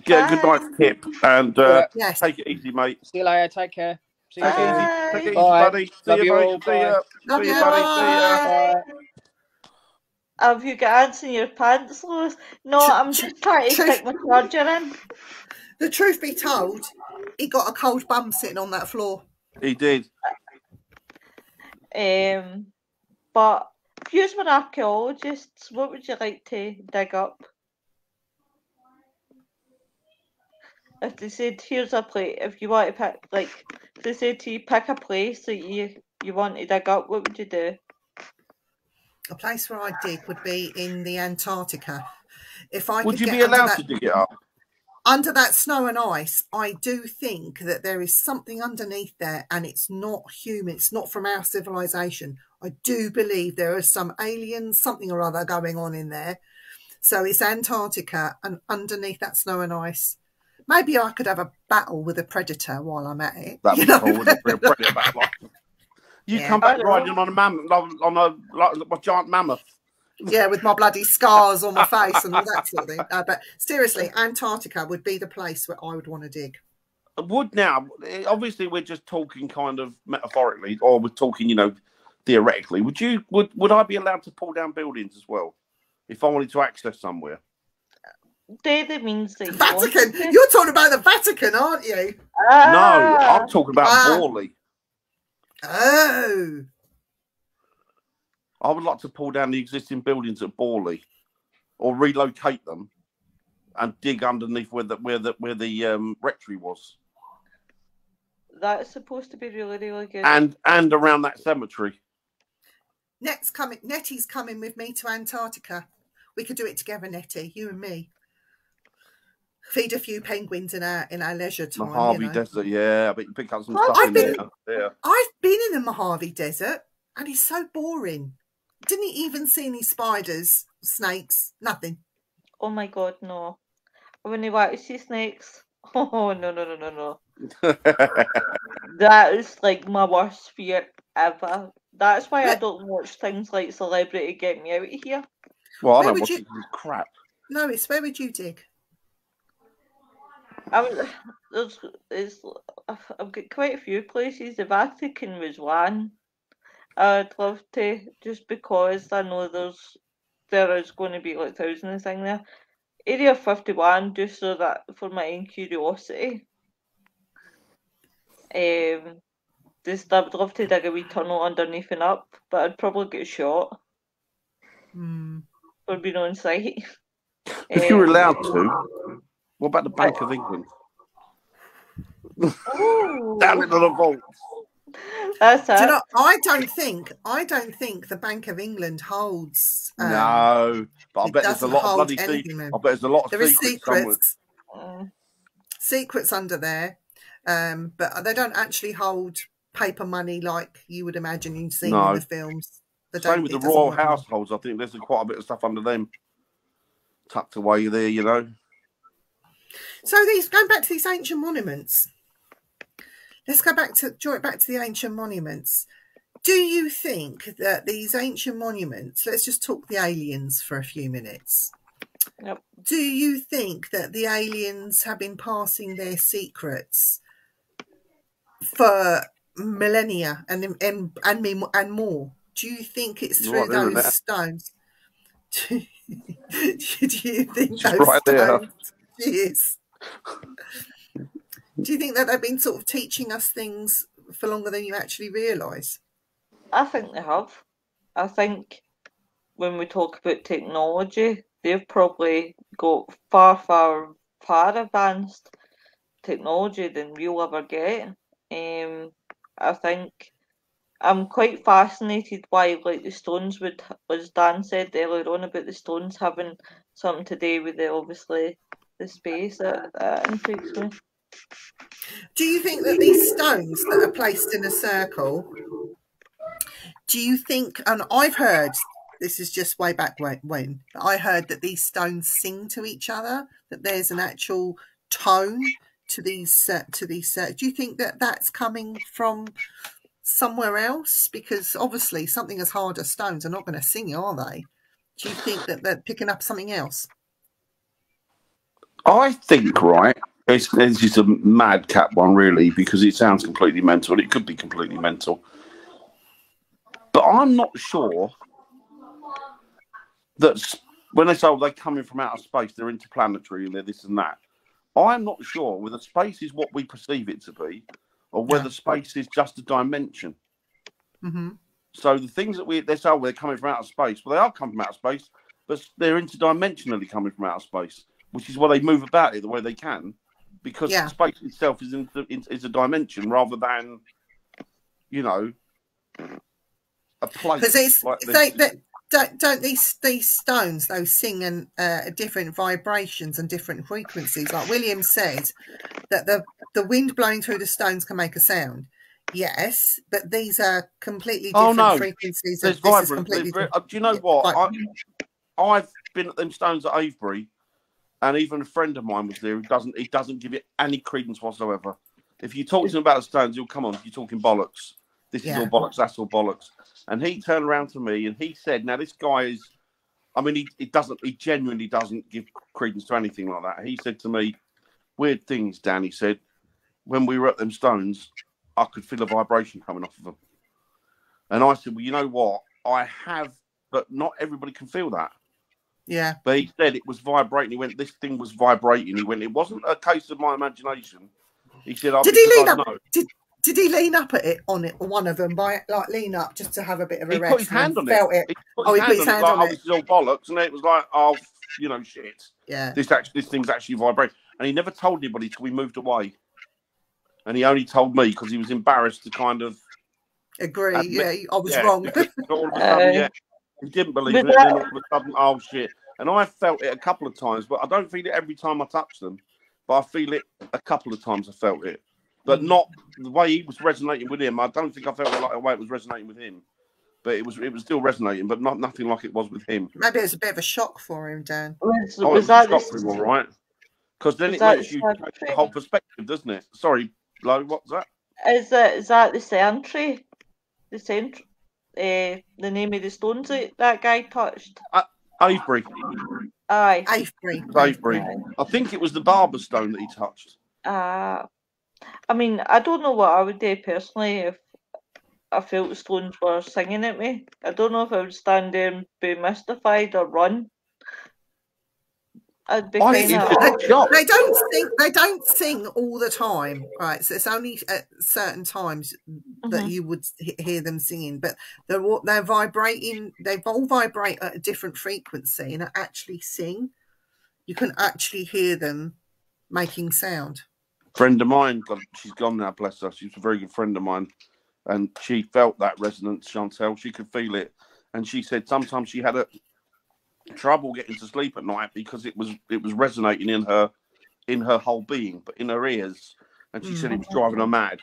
yeah, good night, Kip, and
yes.
Take it easy, mate.
See you later. Take care. See you soon.
Take it easy, buddy.
Love you all.
See ya.
Love
See
you,
you, buddy. See ya.
Have you got ants in your pants, Lois? No, I'm just trying to stick my charger in.
The truth be told, he got a cold bum sitting on that floor.
He did.
But if you were archaeologists, what would you like to dig up? If they said, here's a place, if you want to pick, like, if they said to you, pick a place that you want to dig up, what would you do?
A place where I'd dig would be in the Antarctica. If I
Would
could
you
get
be
under
allowed
that,
to dig it up?
under that snow and ice, I do think that there is something underneath there, and it's not human. It's not from our civilization. I do believe there are some aliens, something or other going on in there. So it's Antarctica, and underneath that snow and ice, maybe I could have a battle with a predator while I'm at it.
That'd be cool. Wouldn't it? Be a predator battle. You
Yeah.
come back riding on a mammoth, on a giant mammoth.
Yeah, with my bloody scars on my face and all that sort of thing. But seriously, Antarctica would be the place where I would want to dig.
Would now, obviously, we're just talking kind of metaphorically, or we're talking, theoretically. Would I be allowed to pull down buildings as well if I wanted to access somewhere?
That means that
Vatican. You're talking about the Vatican, aren't you?
No, I'm talking about Borley.
Oh.
I would like to pull down the existing buildings at Borley, or relocate them, and dig underneath where the rectory was,
That's supposed to be really, really good.
and around that cemetery.
Nettie's coming with me to Antarctica. We could do it together, Nettie, you and me. Feed a few penguins in our leisure time.
Mojave Desert, yeah. I bet you pick up some stuff
I've
in
been-
there. Yeah.
I've been in the Mojave Desert, and it's so boring. Didn't even see any spiders, snakes, nothing.
Oh my god, no. When you want to see snakes, oh no. That is like my worst fear ever. That's why I don't watch things like Celebrity Get Me Out of Here.
Well, I
Where
don't
would
watch
you-
this crap.
Lois, where would you dig?
I've got quite a few places. The Vatican was one. I'd love to, just because I know there is going to be like thousands of things there. Area 51, just so that for my own curiosity. Just I'd love to dig a wee tunnel underneath and up, but I'd probably get shot for being on site.
If you're allowed to, what about the Bank of England? Down into the vault.
That's it.
Do you know, I don't think the Bank of England holds.
No, but I
it
bet there's a
doesn't
lot of
hold
bloody
anything,
secrets.
man.
I bet there's a lot of
There is
secrets
secrets under there, but they don't actually hold paper money like you would imagine you've seen in the films.
Same with the royal households. I think there's quite a bit of stuff under them tucked away there,
So going back to these ancient monuments. Let's draw it back to the ancient monuments. Do you think that these ancient monuments, let's just talk the aliens for a few minutes.
Yep.
Do you think that the aliens have been passing their secrets for millennia and more? Do you think it's through those stones? Do you think
Just
those
right there.
stones? Yes. Do you think that they've been sort of teaching us things for longer than you actually realise?
I think they have. I think when we talk about technology, they've probably got far advanced technology than we'll ever get. I think I'm quite fascinated why, like, the stones would, as Dan said earlier on about the stones having something to do with obviously the space. That intrigues me.
Do you think that these stones that are placed in a circle, do you think, and I've heard, this is just way back when, but I heard that these stones sing to each other, that there's an actual tone to these, do you think that that's coming from somewhere else? Because obviously something as hard as stones are not going to sing, are they? Do you think that they're picking up something else?
I think, right, it's just a madcap one, really, because it sounds completely mental, and it could be completely mental. But I'm not sure that when they say they're coming from outer space, they're interplanetary and they're this and that. I'm not sure whether space is what we perceive it to be, or whether space is just a dimension.
Mm-hmm.
So the things that they say, they're coming from outer space. Well, they are coming from outer space, but they're interdimensionally coming from outer space, which is why they move about it the way they can, because space itself is a dimension rather than, you know, a place.
Because
like
don't these stones though sing in different vibrations and different frequencies? Like William said, that the wind blowing through the stones can make a sound. Yes, but these are completely different frequencies.
There's vibrant. Do you know what? I've been at them stones at Avebury, and even a friend of mine was there. He doesn't give it any credence whatsoever. If you talk to him about the stones, he'll come on. You're talking bollocks. This is all bollocks. That's all bollocks. And he turned around to me and he said, "Now this guy is. I mean, he genuinely doesn't give credence to anything like that." He said to me, "Weird things, Dan." He said, "When we were at them stones, I could feel a vibration coming off of them." And I said, "Well, you know what? I have, but not everybody can feel that."
Yeah.
But he said it was vibrating. He went, "This thing was vibrating." He went, "It wasn't a case of my imagination." He said,
"Did he lean up? Did he lean up at it on it? One of them by like lean up just to have a bit of a rest?
He put his hand on it. He put his hand on it. This is all bollocks, and it was like, "Oh, you know, shit.
Yeah.
This thing's actually vibrating." And he never told anybody till we moved away. And he only told me because he was embarrassed to kind of
agree. I was wrong.
All of a sudden, he didn't believe it. And then all of a sudden, oh shit! And I felt it a couple of times, but I don't feel it every time I touch them. But I feel it a couple of times. I felt it, but not the way he was resonating with him. I don't think I felt it like the way it was resonating with him. But it was still resonating, but nothing like it was with him.
Maybe it was a bit of a shock for him, Dan.
Was that a shock for him, all right? Because then it makes you change the whole perspective, doesn't it? Sorry, Lo, what's that?
Is that the Sentry? The name of the stones that guy touched?
Avebury.
Aye.
Avebury.
I think it was the Barber stone that he touched.
I mean, I don't know what I would do personally if I felt the stones were singing at me. I don't know if I would stand there and be mystified or run. I'd be
they don't sing all the time, right? So it's only at certain times that you would hear them singing, but they're vibrating. They all vibrate at a different frequency and actually sing. You can actually hear them making sound.
Friend of mine, she's gone now, bless her. She's a very good friend of mine, and she felt that resonance, Chantel. She could feel it, and she said sometimes she had trouble getting to sleep at night because it was resonating in her whole being, but in her ears, and she said it was driving her mad.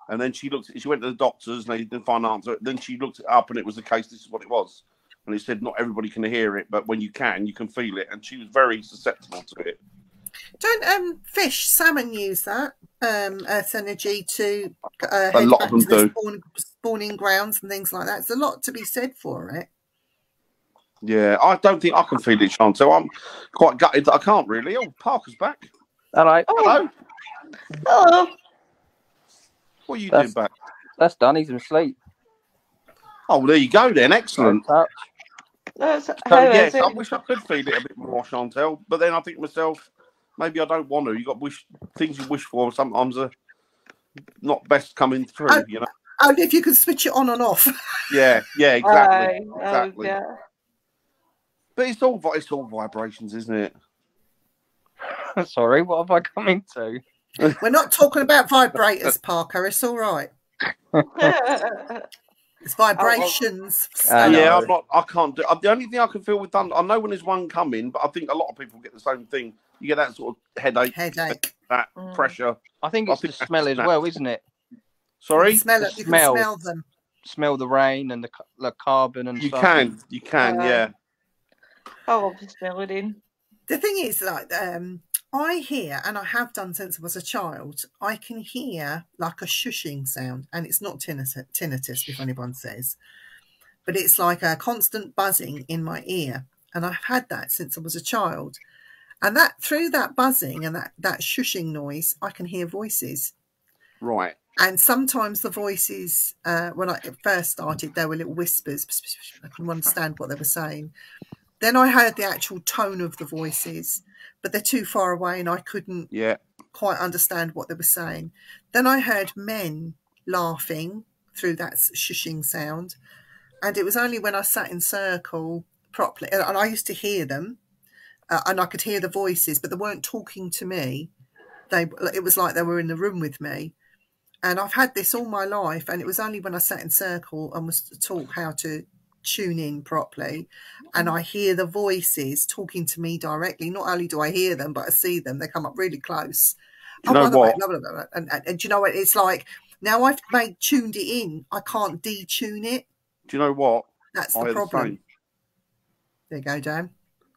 And then she went to the doctors and they didn't find an answer. Then she looked it up and it was the case. This is what it was, and it said not everybody can hear it, but when you can feel it. And she was very susceptible to it.
Don't salmon use that earth energy to
a lot of them do
spawning grounds and things like that? There's a lot to be said for it.
Yeah, I don't think I can feel it, Chantel. I'm quite gutted that I can't really. Oh, Parker's back.
Hello.
Hello.
Hello.
What are you doing back?
That's done. He's asleep.
Oh, well, there you go then. Excellent.
Yes,
I wish I could feel it a bit more, Chantel. But then I think to myself, maybe I don't want to. You got things you wish for sometimes are not best coming through, you know.
Oh, if you can switch it on and off.
Yeah, exactly. Exactly.
Yeah.
But it's all vibrations, isn't it?
Sorry, what have I come into?
We're not talking about vibrators, Parker. It's all right. It's vibrations.
Yeah, I can't do. The only thing I can feel with thunder, I know when there's one coming, but I think a lot of people get the same thing. You get that sort of headache, that pressure.
I think it's the smell as well, isn't it?
Sorry,
you can smell them.
Smell the rain and the carbon and stuff.
You can, yeah.
I love the smell of it.
The thing is, like, I hear, and I have done since I was a child, I can hear like a shushing sound, and it's not tinnitus, if anyone says, but it's like a constant buzzing in my ear, and I've had that since I was a child, and that through that buzzing and that shushing noise, I can hear voices.
Right.
And sometimes the voices, when I first started, there were little whispers. I couldn't understand what they were saying. Then I heard the actual tone of the voices, but they're too far away and I couldn't quite understand what they were saying. Then I heard men laughing through that shushing sound. And it was only when I sat in circle properly, and I used to hear them, and I could hear the voices, but they weren't talking to me. It was like they were in the room with me. And I've had this all my life, and it was only when I sat in circle and was taught how to tune in properly, and I hear the voices talking to me directly. Not only do I hear them, but I see them. They come up really close.
Do you know what?
And do you know what? It's like, now I've tuned it in, I can't detune it.
Do you know what?
That's the problem. There you go, Dan.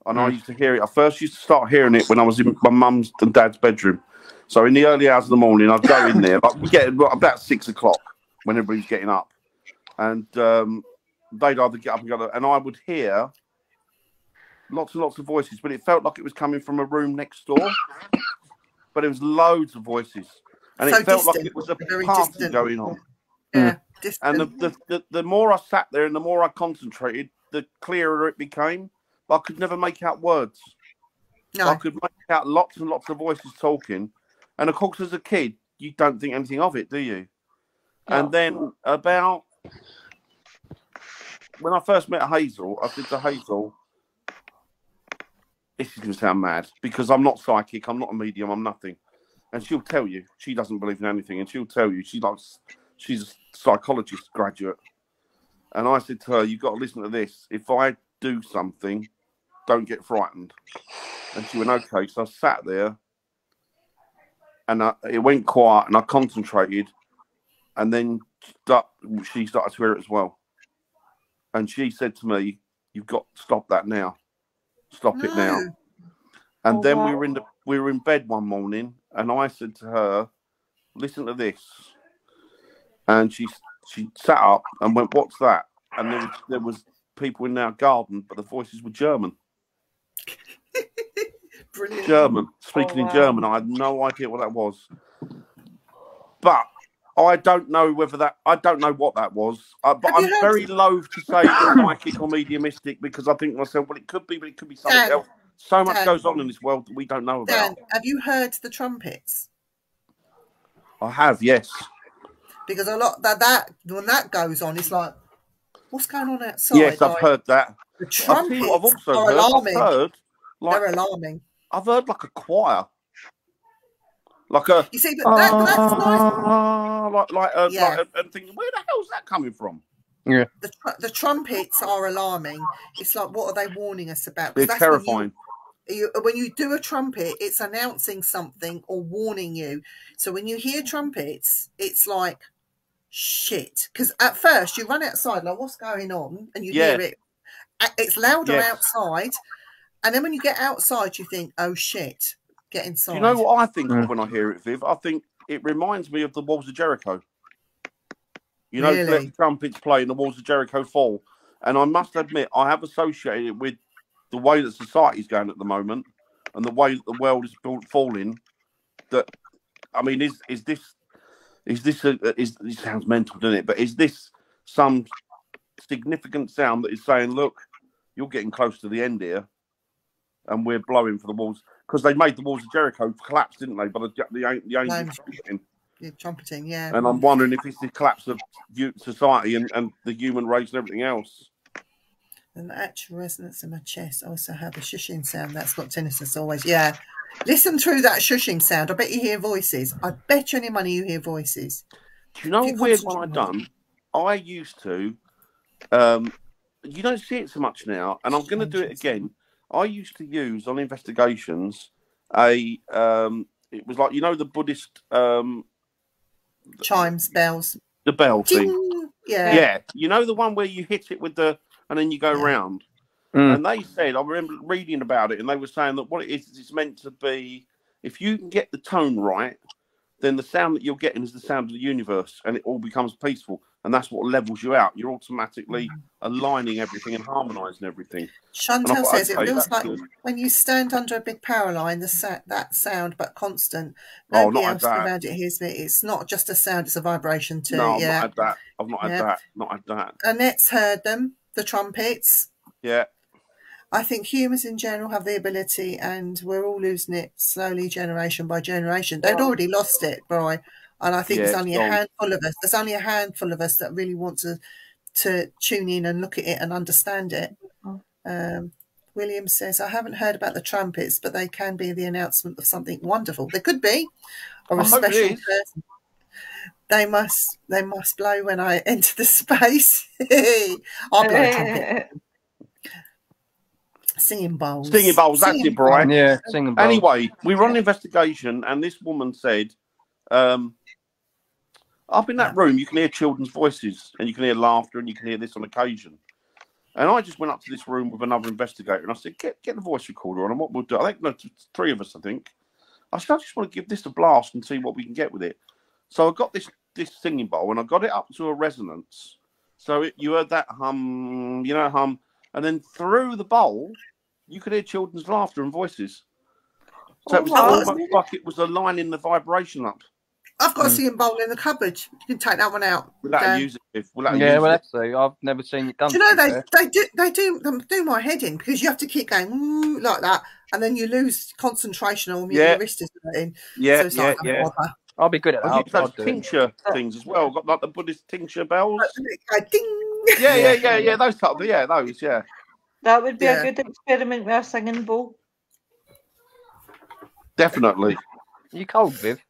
And I used to hear it. I first used to start hearing it when I was in my mum's and dad's bedroom. So in the early hours of the morning, I'd go in there. Like, we get about 6 o'clock when everybody's getting up, and they'd either get up and go, and I would hear lots and lots of voices, but it felt like it was coming from a room next door. But it was loads of voices, and so it felt like it was a party going on.
Yeah,
and the more I sat there and the more I concentrated, the clearer it became. But I could never make out words. No. I could make out lots and lots of voices talking. And of course, as a kid, you don't think anything of it, do you? No. And then when I first met Hazel, I said to Hazel, this is going to sound mad, because I'm not psychic, I'm not a medium, I'm nothing. And she'll tell you, she doesn't believe in anything, and she'll tell you, she's a psychologist graduate. And I said to her, you've got to listen to this. If I do something, don't get frightened. And she went, okay. So I sat there, and it went quiet, and I concentrated, and then she started to hear it as well. And she said to me, you've got to stop that now. Stop it now. And then we were in bed one morning, and I said to her, listen to this. And she sat up and went, what's that? And there was people in our garden, but the voices were German.
Brilliant.
German, speaking in German. I had no idea what that was. But I don't know what that was. But I'm very loath to say psychic or mediumistic, because I think to myself, well, it could be, but it could be something else. So much goes on in this world that we don't know about.
Dan, have you heard the trumpets?
I have, yes.
Because a lot when that goes on, it's like, what's going on outside?
Yes, I've heard that.
The trumpets
are alarming.
They're alarming.
I've heard like a choir. Like a,
you see, but that's
nice. And thinking, where the hell's that coming from?
Yeah,
the trumpets are alarming. It's like, what are they warning us about?
They're terrifying.
When you do a trumpet, it's announcing something or warning you. So when you hear trumpets, it's like, shit. Because at first you run outside, like, what's going on? And you hear it. It's louder outside. And then when you get outside, you think, oh, shit. Get inside.
Do you know what I think of when I hear it, Viv? I think it reminds me of the Walls of Jericho. You know, let the trumpets play and the Walls of Jericho fall. And I must admit, I have associated it with the way that society's going at the moment and the way that the world is falling. That, I mean, is this it sounds mental, doesn't it? But is this some significant sound that is saying, look, you're getting close to the end here, and we're blowing for the walls? Because they made the Walls of Jericho collapse, didn't they? By the angels
trumpeting, yeah.
And I'm wondering if it's the collapse of society and the human race and everything else.
And the actual resonance in my chest. I also have a shushing sound. That's what tinnitus always. Yeah. Listen through that shushing sound. I bet you hear voices. I bet you any money you hear voices.
Do you know a weird one I've done? I used to, you don't see it so much now, and I'm going to do it again. I used to use on investigations it was like, you know, the Buddhist
chimes, bells,
the bell thing.
Ding! Yeah,
you know, the one where you hit it with the and then you go round. And they said, I remember reading about it, and they were saying that what it is it's meant to be, if you can get the tone right, then the sound that you're getting is the sound of the universe, and it all becomes peaceful. And that's what levels you out. You're automatically aligning everything and harmonising everything.
Chantel says it feels like when you stand under a big power line, that sound, but constant. Nobody else around it hears it. It's not just a sound, it's a vibration too.
No, I've not had that. I've not had that. Not had that.
Annette's heard them, the trumpets.
Yeah.
I think humans in general have the ability, and we're all losing it slowly, generation by generation. They'd already lost it, Bri. And I think there's only a handful of us. There's only a handful of us that really want to to tune in and look at it and understand it. William says, I haven't heard about the trumpets, but they can be the announcement of something wonderful. They could be, or a special person. They must blow when I enter the space. I'll blow a trumpet. Singing bowls.
Singing bowls, that's it, Brian.
Yeah, singing bowls.
Anyway, we were on an investigation, and this woman said, up in that room, you can hear children's voices, and you can hear laughter, and you can hear this on occasion. And I just went up to this room with another investigator, and I said, get the voice recorder on, and what we'll do, I think, no, 3 of us, I think. I said, I just want to give this a blast and see what we can get with it. So I got this singing bowl, and I got it up to a resonance. So you heard that hum, and then through the bowl, you could hear children's laughter and voices. So it was almost like it was aligning the vibration up.
I've got a singing bowl in the cupboard. You can take that one out.
Will that use it?
Let's see. I've never seen it done.
Do you know they do my head in, because you have to keep going like that, and then you lose concentration on your wrist is hurting.
Yeah,
so
I'll be good at that.
I've those tincture things as well. Got like the Buddhist tincture bells.
Ding.
Yeah. Those type of those.
That would be a good experiment with a singing bowl.
Definitely.
Are you cold, Viv?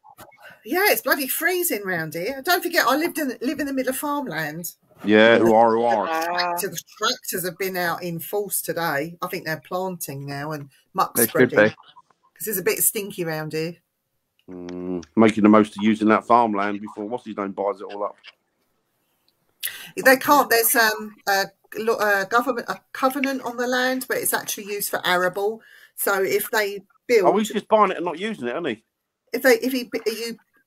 Yeah, it's bloody freezing round here. Don't forget, I live in the middle of farmland.
Yeah, who are.
The tractors have been out in force today. I think they're planting now and muck
They
spreading.
should be.
Because it's a bit stinky round here.
Making the most of using that farmland before what's-his-name buys it all up.
They can't. There's a covenant on the land, but it's actually used for arable. So if they build,
he's just buying it and not using it, isn't he?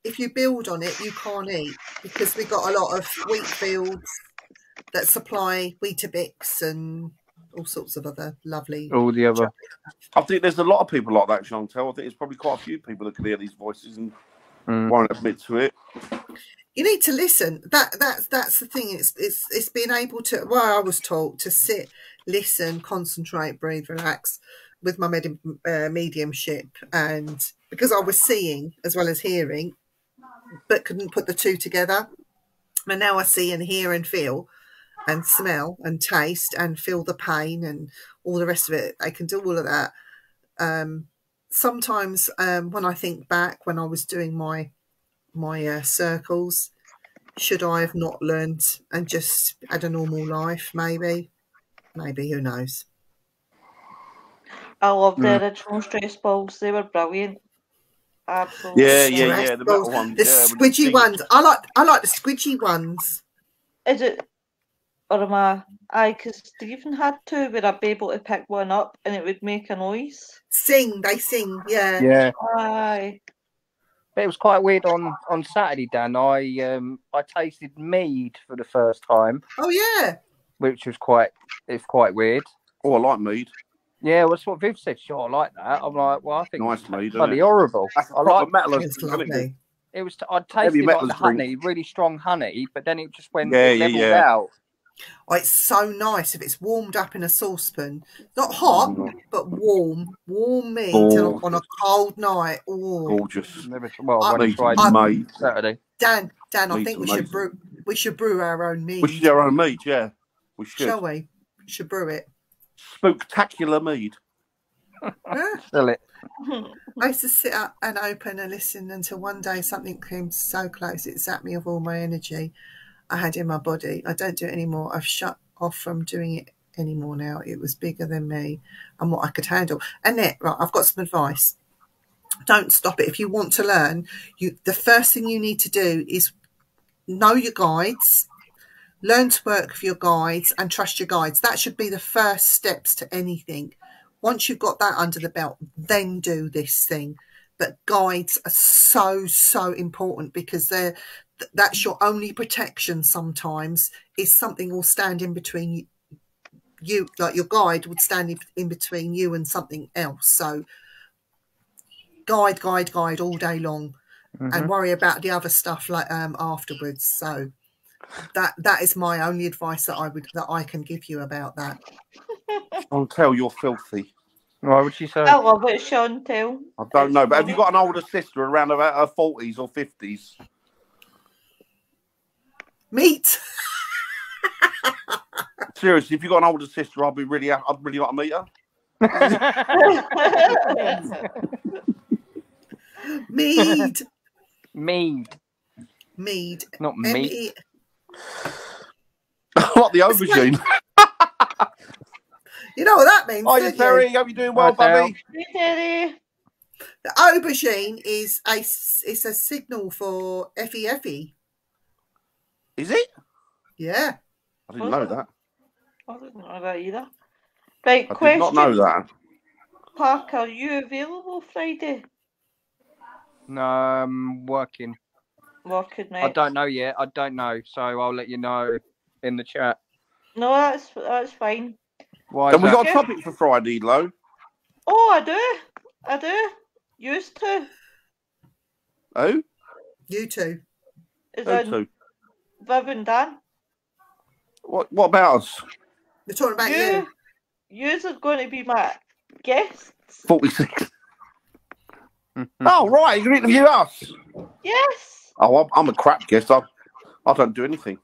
If you build on it, you can't eat, because we've got a lot of wheat fields that supply Weetabix and all sorts of other lovely.
All the other.
I think there's a lot of people like that, Chantel. I think there's probably quite a few people that can hear these voices and won't admit to it.
You need to listen. That's the thing. It's being able to. Well, I was taught to sit, listen, concentrate, breathe, relax with my mediumship, and because I was seeing as well as hearing, but couldn't put the two together. And now I see and hear and feel and smell and taste and feel the pain and all the rest of it. I can do all of that. Sometimes when I think back when I was doing my circles, should I have not learned and just had a normal life? Maybe, who knows?
I love the original stress balls. They were brilliant. Absolutely.
Yeah. The metal ones.
The squidgy ones. I like the squidgy ones.
Is it? Or am I? Aye, because Stephen had two where I'd be able to pick one up and it would make a noise.
They sing, yeah.
Yeah.
Aye.
But it was quite weird on Saturday, Dan. I tasted mead for the first time.
Oh yeah.
Which was quite weird.
Oh, I like mead.
Yeah, well, that's what Viv said. Sure, I like that. I'm like, well, I think
nice mead,
it's bloody horrible.
I like metal.
It's lovely.
It was. I tasted like the honey, really strong honey, but then it just went leveled out.
Oh, it's so nice if it's warmed up in a saucepan. Not hot, but warm meat on a cold night. Oh,
gorgeous.
Well, I tried
mead
Saturday. Dan, I think we should brew our own mead.
We should do our own mead, yeah. We should.
Shall we? We should brew it.
Spooktacular mead.
Sell it.
I used to sit up and open and listen until one day something came so close it zapped me of all my energy I had in my body. I don't do it anymore. I've shut off from doing it anymore now. It was bigger than me and what I could handle. Annette, right, I've got some advice. Don't stop it. If you want to learn, the first thing you need to do is know your guides, learn to work with your guides and trust your guides. That should be the first steps to anything. Once you've got that under the belt, then do this thing. But guides are so important, because that's your only protection. Sometimes is something will stand in between you, like your guide would stand in between you and something else. So guide all day long, and worry about the other stuff like afterwards. So that is my only advice that I can give you about that.
Chantel, you're filthy.
Why would she say?
I love it, Chantel.
I don't know, but have you got an older sister around about her 40s or 50s?
Meat.
Seriously, if you've got an older sister, I'd really like to meet her.
Mead.
Mead, not meat.
M-E-
Like the aubergine.
You know what that means,
Hi,
don't
Terry.
you?
Hope you're doing well,
Hi,
buddy.
Daddy.
The aubergine is a signal for Effie.
Is it?
Yeah.
I didn't know that.
I didn't know that either. Right,
I
question.
did not know that.
Park, are you available Friday?
No, I'm working.
Working, mate.
I don't know yet. I don't know, so I'll let you know in the chat.
No, that's fine.
Why?
And we
is
got
that?
a topic for Friday, Lo.
Oh, I do. Used to.
Oh?
You too.
Is
Who
that
to?
Viv and Dan?
What about us?
We're talking about you.
Yous are going to be my guests.
46. Oh, right. You're going to interview us.
Yes.
Oh, I'm a crap guest. I don't do anything.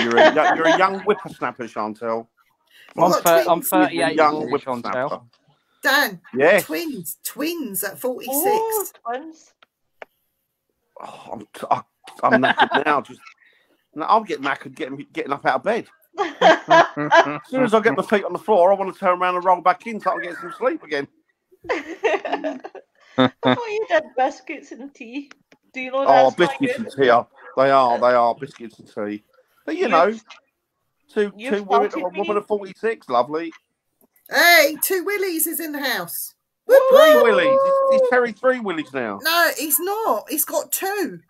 You're a young whippersnapper, Chantel.
You've got
I'm
twins.
38
Young
years,
whippersnapper.
Chantel.
Dan.
Yes.
Twins at 46.
Oh, twins.
Oh, I'm knackered now. I'm getting knackered getting up out of bed. As soon as I get my feet on the floor, I want to turn around and roll back in so I can get some sleep again.
I thought you did biscuits and tea. Do you know
Oh,
that's
biscuits and tea. They are biscuits and tea. But you know, two women, a woman of 46, lovely.
Hey, 2 Willies is in the house.
3 Willies. Is Terry 3 Willies now?
No, he's not. He's got 2.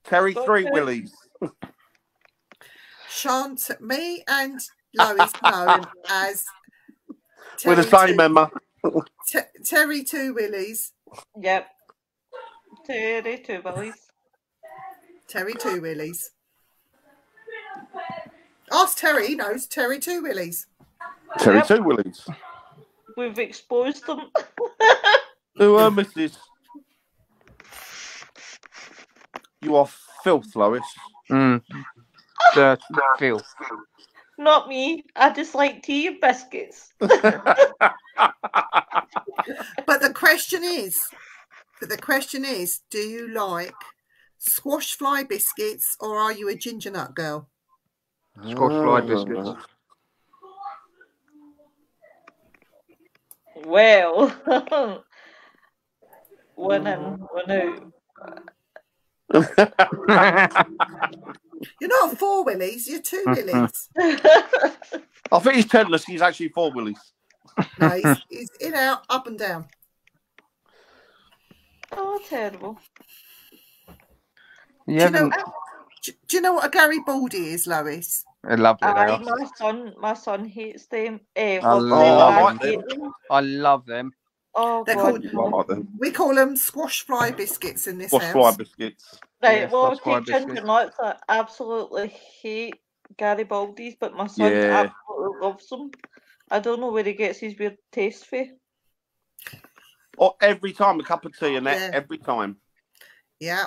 Terry 3 Willies.
Me and Lois known as
We're the same member.
Terry 2 Willies.
Yep. Terry 2 Willies.
Terry 2 Willies. Ask Terry, he knows Terry 2 Willies.
Terry 2 Willies.
We've exposed them.
Who are Mrs. You are filth, Lois.
Dirty filth.
Not me. I just like tea and biscuits.
But the question is, do you like squash fly biscuits or are you a ginger nut girl?
Squash fly biscuits.
Well, one in, one out.
You're not 4 Willies, you're 2 Willies.
I think he's telling us he's actually 4 Willies.
No, he's in, out, up and down.
Oh, terrible.
Do you know what a Garibaldi is, Lois?
I love them.
My son hates them.
I love them.
Oh,
They're
God.
called, we call them squash fly biscuits in this
Squash
house.
fly biscuits.
Right,
Yes,
well,
that's why
okay, ginger
biscuits.
nuts, I absolutely hate Garibaldi's, but my son absolutely loves them. I don't know where he gets his weird taste for.
Oh, every time a cup of tea and that,
Yeah.
every time.
Yeah.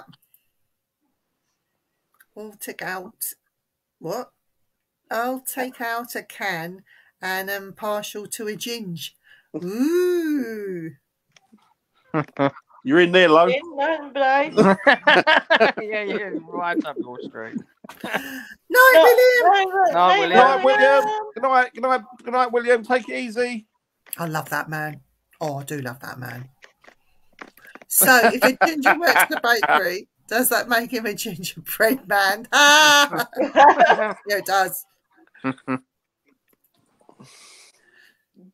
We'll take out what? I'll take out a can and I'm partial to a ginge. Ooh.
You're in there, Lo.
Ain't nothing, Brian.
yeah, right up your street.
Night, William.
No, William.
Good night, William. Good night, William. Take it easy.
I love that man. Oh, I do love that man. So, if a ginger works the bakery, does that make him a gingerbread man? Ah! Yeah, it does.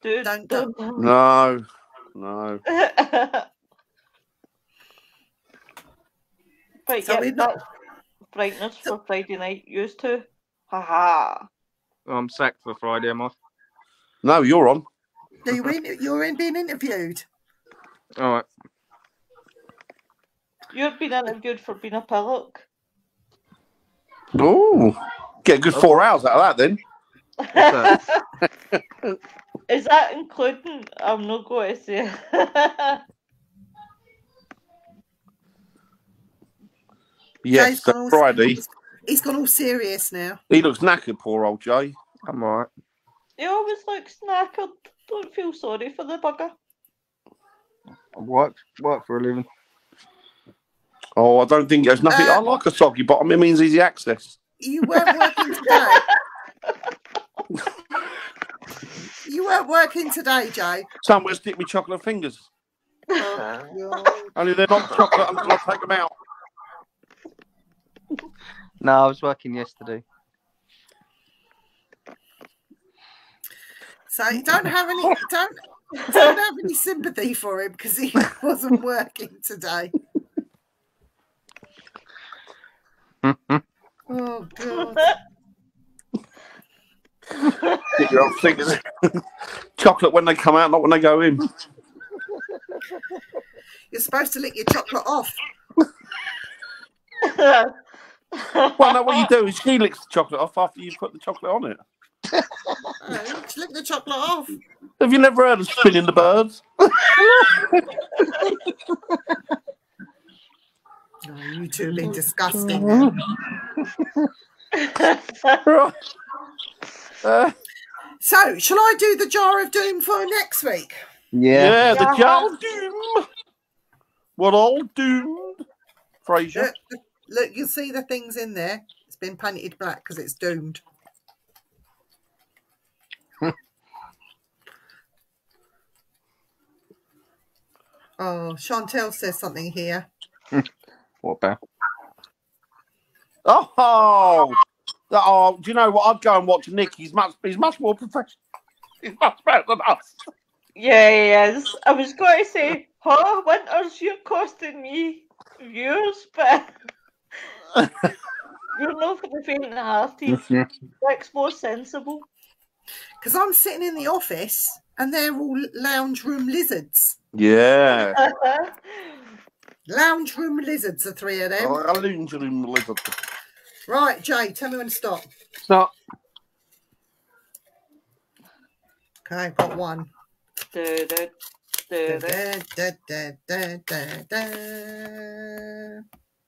Dude,
Don't.
No.
Right,
So
yeah,
we're not-
that's brightness for Friday night. Used to. Haha.
I'm sacked for Friday, am I?
No, you're on.
You're being interviewed.
All right.
You've been interviewed for being a pillock.
Oh, get a good 4 hours out of that then.
Is that including? I'm not going to say.
Yes,
Jason
Friday.
He's gone all serious now.
He looks knackered, poor old Jay.
I'm all right.
He always looks knackered. Don't feel sorry for the bugger.
I work for a living.
Oh, I don't think there's nothing. I like a soggy bottom. It means easy access.
You weren't working today. You weren't working today, Jay.
Somewhere stick me chocolate fingers.
Oh,
Only they're not chocolate until I take them out.
No, I was working yesterday.
so don't have any sympathy for him because he wasn't working today. Oh God.
Stick your old fingers. Chocolate when they come out, not when they go in.
You're supposed to lick your chocolate off.
Well, no, what you do is she licks the chocolate off after you put the chocolate on it.
Oh, just lick the chocolate off.
Have you never heard of spinning the birds?
Oh, you two have been disgusting now.
Right.
So, shall I do the jar of doom for next week?
Yeah, the
Yeah.
jar of doom. What all doomed, Fraser?
Look, you'll see the things in there. It's been painted black because it's doomed. Oh, Chantel says something here.
What about?
Oh, do you know what? I'd go and watch Nick. He's much more professional. He's much better than us.
Yeah, he is. I was going to say, Winters, you're costing me viewers, but you're not for the faint-hearted. Nick's more sensible.
Because I'm sitting in the office and they're all lounge room lizards.
Yeah.
Lounge room lizards, the three of them.
A lounge room lizard.
Right, Jay, tell me when to stop.
Stop.
Okay, I've got one.
Du- du- du- du.
Da, da, da, da, da.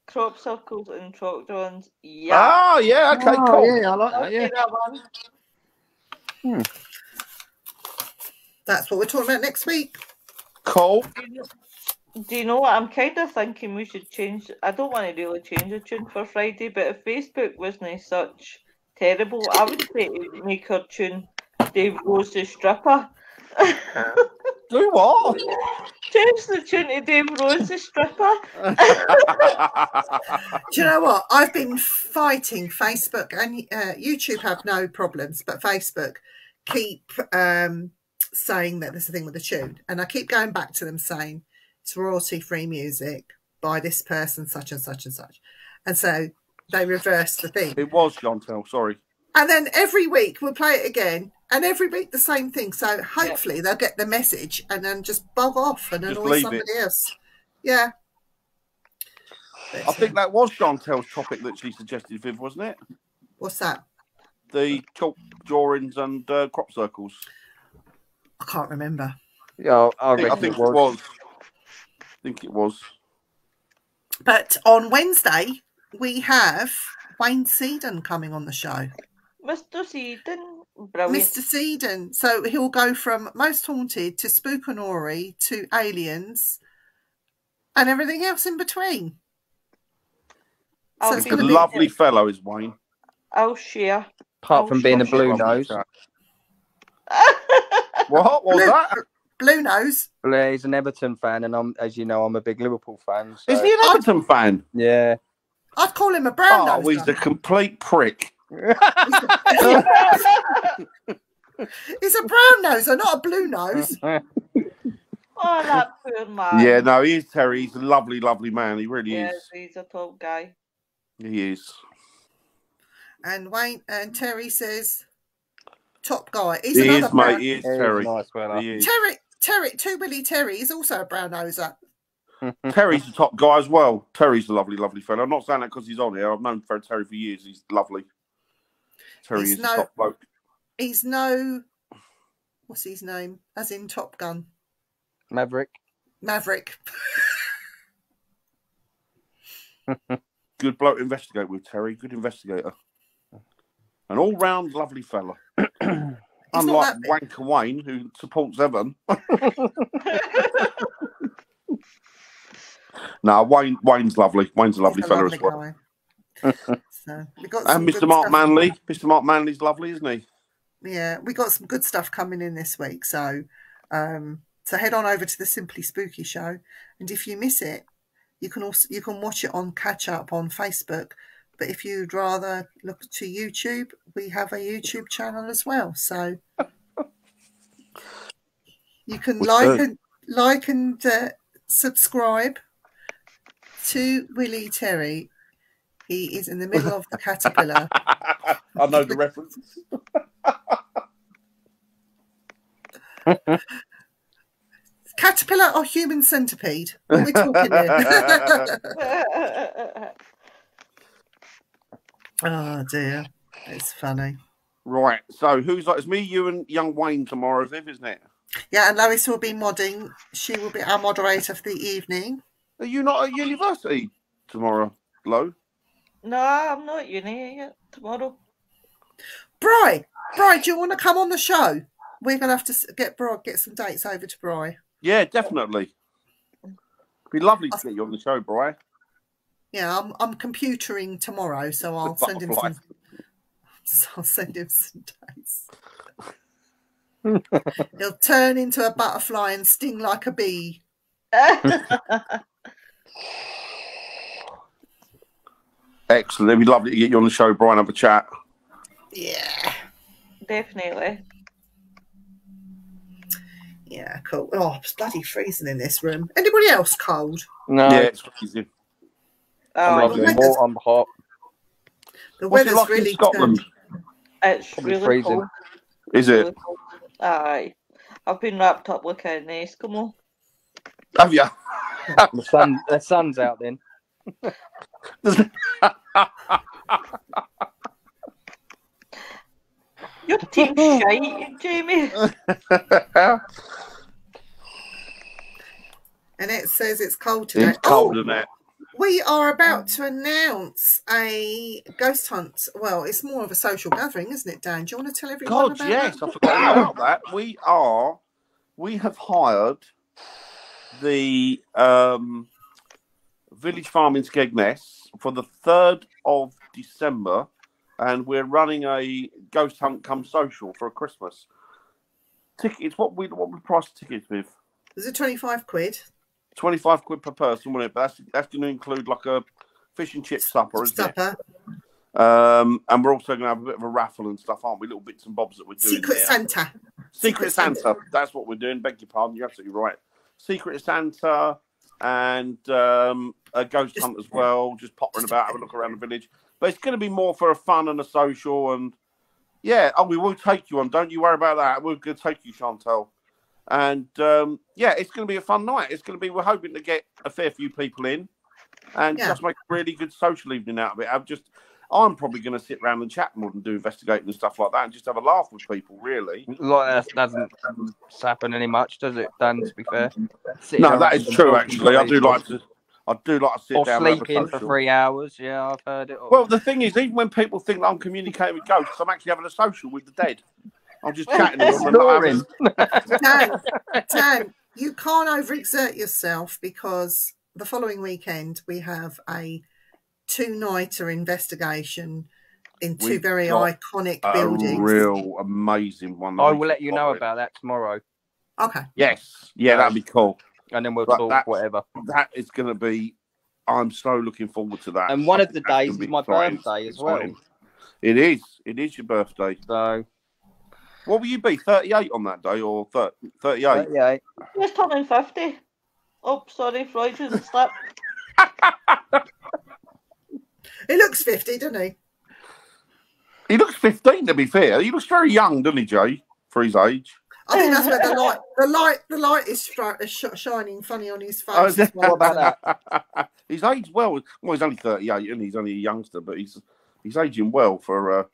Crop circles and chalk drawings. Yeah.
Oh, yeah. Okay, cool.
Yeah, I like
I'll
that. Yeah.
say that one.
That's what we're talking about next week.
Cool.
Do you know what? I'm kind of thinking we should change. I don't want to really change the tune for Friday, but if Facebook wasn't such terrible, I would say to make her tune Dave Rose the Stripper.
Do what?
Change the tune to Dave Rose the Stripper.
Do you know what? I've been fighting Facebook and YouTube have no problems, but Facebook keep saying that there's a thing with the tune. And I keep going back to them saying it's royalty-free music by this person, such and such and such. And so they reverse the thing.
It was Chantel, sorry.
And then every week we'll play it again. And every week the same thing. So hopefully they'll get the message and then just bug off and
Just
annoy
leave
somebody
it.
else. Yeah.
I think that was Chantel's topic that she suggested, Viv, wasn't it?
What's that?
The chalk drawings and crop circles.
I can't remember.
Yeah, I
I think it was. I think it was.
But on Wednesday, we have Wayne Seaton coming on the show.
Mr. Seaton, brilliant.
Mr. Seaton. So he'll go from Most Haunted to Spookanori to Aliens and everything else in between. So it's
He's a
going to be
lovely fellow, is Wayne.
I'll share.
Apart from being a blue nose.
What was that?
Blue Nose.
Well, he's an Everton fan, and as you know, I'm a big Liverpool fan. So.
Is he an Everton fan?
Yeah.
I'd call him a brown
Oh,
nose.
he's a complete prick.
He's a brown nose, not a blue nose.
Oh, that poor man.
Yeah, no, he is Terry. He's a lovely, lovely man. He really
Yes,
is.
he's a top guy.
He is.
And Wayne and Terry says, top guy. He's
He
another
is, mate.
brown.
He is
He's a
Terry.
nice fella.
He is.
Terry, Two Billy Terry is also a brown noser.
Terry's the top guy as well. Terry's a lovely, lovely fellow. I'm not saying that because he's on here. I've known Terry for years. He's lovely. Terry
He's
is the top bloke.
He's no, what's his name? As in Top Gun.
Maverick.
Maverick.
Good bloke to investigate with, Terry. Good investigator. An all-round lovely fella. Unlike Wanker Wayne, who supports Evan. No, Wayne's lovely. Wayne's a lovely fella as well.
So we got
and Mr. Mark Manley. Mr. Mark Manley's lovely, isn't he?
Yeah, we got some good stuff coming in this week. So head on over to the Simply Spooky show, and if you miss it, you can watch it on catch up on Facebook. But if you'd rather look to YouTube, we have a YouTube channel as well. So you can like and subscribe to Willie Terry. He is in the middle of the caterpillar.
I know the reference.
Caterpillar or human centipede? What are we talking here? Oh dear, it's funny.
Right, so who's like? It's me, you, and young Wayne tomorrow, isn't it?
Yeah, and Lois will be modding. She will be our moderator for the evening.
Are you not at university tomorrow, Lo?
No, I'm not at uni yet tomorrow.
Bri, do you want to come on the show? We're going to have to get some dates over to Bri.
Yeah, definitely. It'd be lovely to get you on the show, Bri.
Yeah, I'm computering tomorrow, so I'll send him some. I'll send him some dates. He'll turn into a butterfly and sting like a bee.
Excellent. It'd be lovely to get you on the show, Brian, have a chat.
Yeah.
Definitely.
Yeah, cool. Oh, it's bloody freezing in this room. Anybody else cold?
No.
Yeah, it's freezing.
I'm hot.
The
What's it
weather's
like
really
in Scotland?
It's
Probably
really
freezing.
cold.
Is
It's
it?
really cold. Aye. I've been wrapped up like an Eskimo.
Have you?
The sun's out then.
Your team's shite, Jamie.
And it says it's cold today.
It's cold, isn't it?
We are about to announce a ghost hunt. Well, it's more of a social gathering, isn't it, Dan? Do you want to tell everyone
God,
about
yes,
that?
I forgot about that. We have hired the Village Farm in Skegness for the 3rd of December, and we're running a ghost hunt come social for a Christmas. Tickets, what we price the tickets with?
Is it 25 quid?
25 quid per person, wouldn't it? But that's going to include like a fish and chip supper, isn't it? And we're also going to have a bit of a raffle and stuff, aren't we? Little bits and bobs that we're doing.
Secret Santa.
Secret Santa. That's what we're doing. Beg your pardon. You're absolutely right. Secret Santa and a ghost hunt as well. Just pottering about, have a look around the village. But it's going to be more for a fun and a social. And yeah, we will take you on. Don't you worry about that. We're going to take you, Chantal. And yeah, it's going to be a fun night. It's going to be. We're hoping to get a fair few people in, and just make a really good social evening out of it. I'm probably going to sit around and chat more than do investigating and stuff like that, and just have a laugh with people. Really,
Like that doesn't happen any much, does it, Dan? To be fair,
no, that is true. Actually, I do like to sit
or
down
sleep
and have
in
a
for
social.
3 hours. Yeah, I've heard it.
Well, the thing is, even when people think that I'm communicating with ghosts, I'm actually having a social with the dead. I'm just chatting to them.
Snoring.
Dan, you can't overexert yourself, because the following weekend we have a 2-nighter investigation in two very iconic buildings.
A real amazing one.
I will let you know about that tomorrow.
Okay.
Yes. Yeah, that'd be cool.
And then we'll talk whatever.
That is going to be. I'm so looking forward to that.
And one of the days is my birthday as well.
It is. It is your birthday.
So.
What will you be? 38 on that day, or 38?
38.
Just turning 50. Oh, sorry, Freudian slip.
He looks 50, doesn't he?
He looks 15, to be fair. He looks very young, doesn't he, Jay, for his age?
I think that's where the light is shining funny on his face.
What about
that? He's aged well. Well, he's only 38, and he's only a youngster, but he's aging well for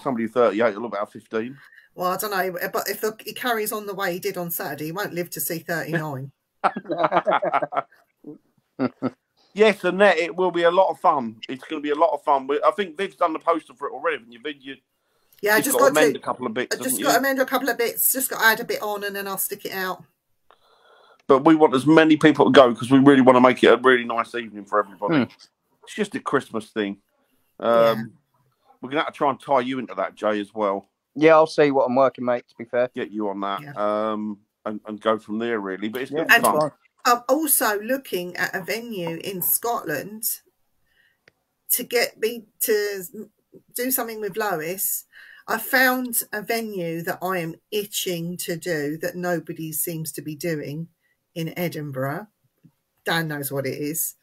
somebody who's 38. He'll look about 15.
Well, I don't know, but if he carries on the way he did on Saturday, he won't live to see 39.
Yes, Annette, it will be a lot of fun. It's going to be a lot of fun. I think Viv's done the poster for it already, haven't you, Viv?
Yeah, I
You've
just
got to
got
amend
to.
a couple of bits,
I just
haven't
got to
you?
amend a couple of bits. Just got to add a bit on, and then I'll stick it out.
But we want as many people to go because we really want to make it a really nice evening for everybody. It's just a Christmas thing.
Yeah.
We're going to have to try and tie you into that, Jay, as well.
Yeah, I'll see what I'm working, mate, to be fair.
Get you on that.
Yeah.
And go from there, really. But it's going to
And
be fun.
I'm also looking at a venue in Scotland to get me to do something with Lois. I found a venue that I am itching to do that nobody seems to be doing in Edinburgh. Dan knows what it is.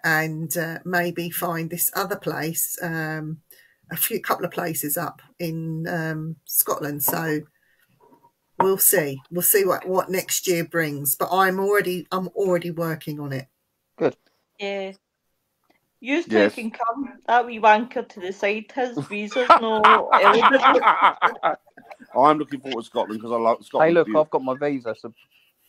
And maybe find this other place, couple of places up in Scotland. So we'll see. We'll see what next year brings. But I'm already working on it.
Good.
Yeah. You two can come. That wee wanker to the side. His visa's no eligible.
I'm looking forward to Scotland because I like Scotland.
Hey, look, I've got my visa, so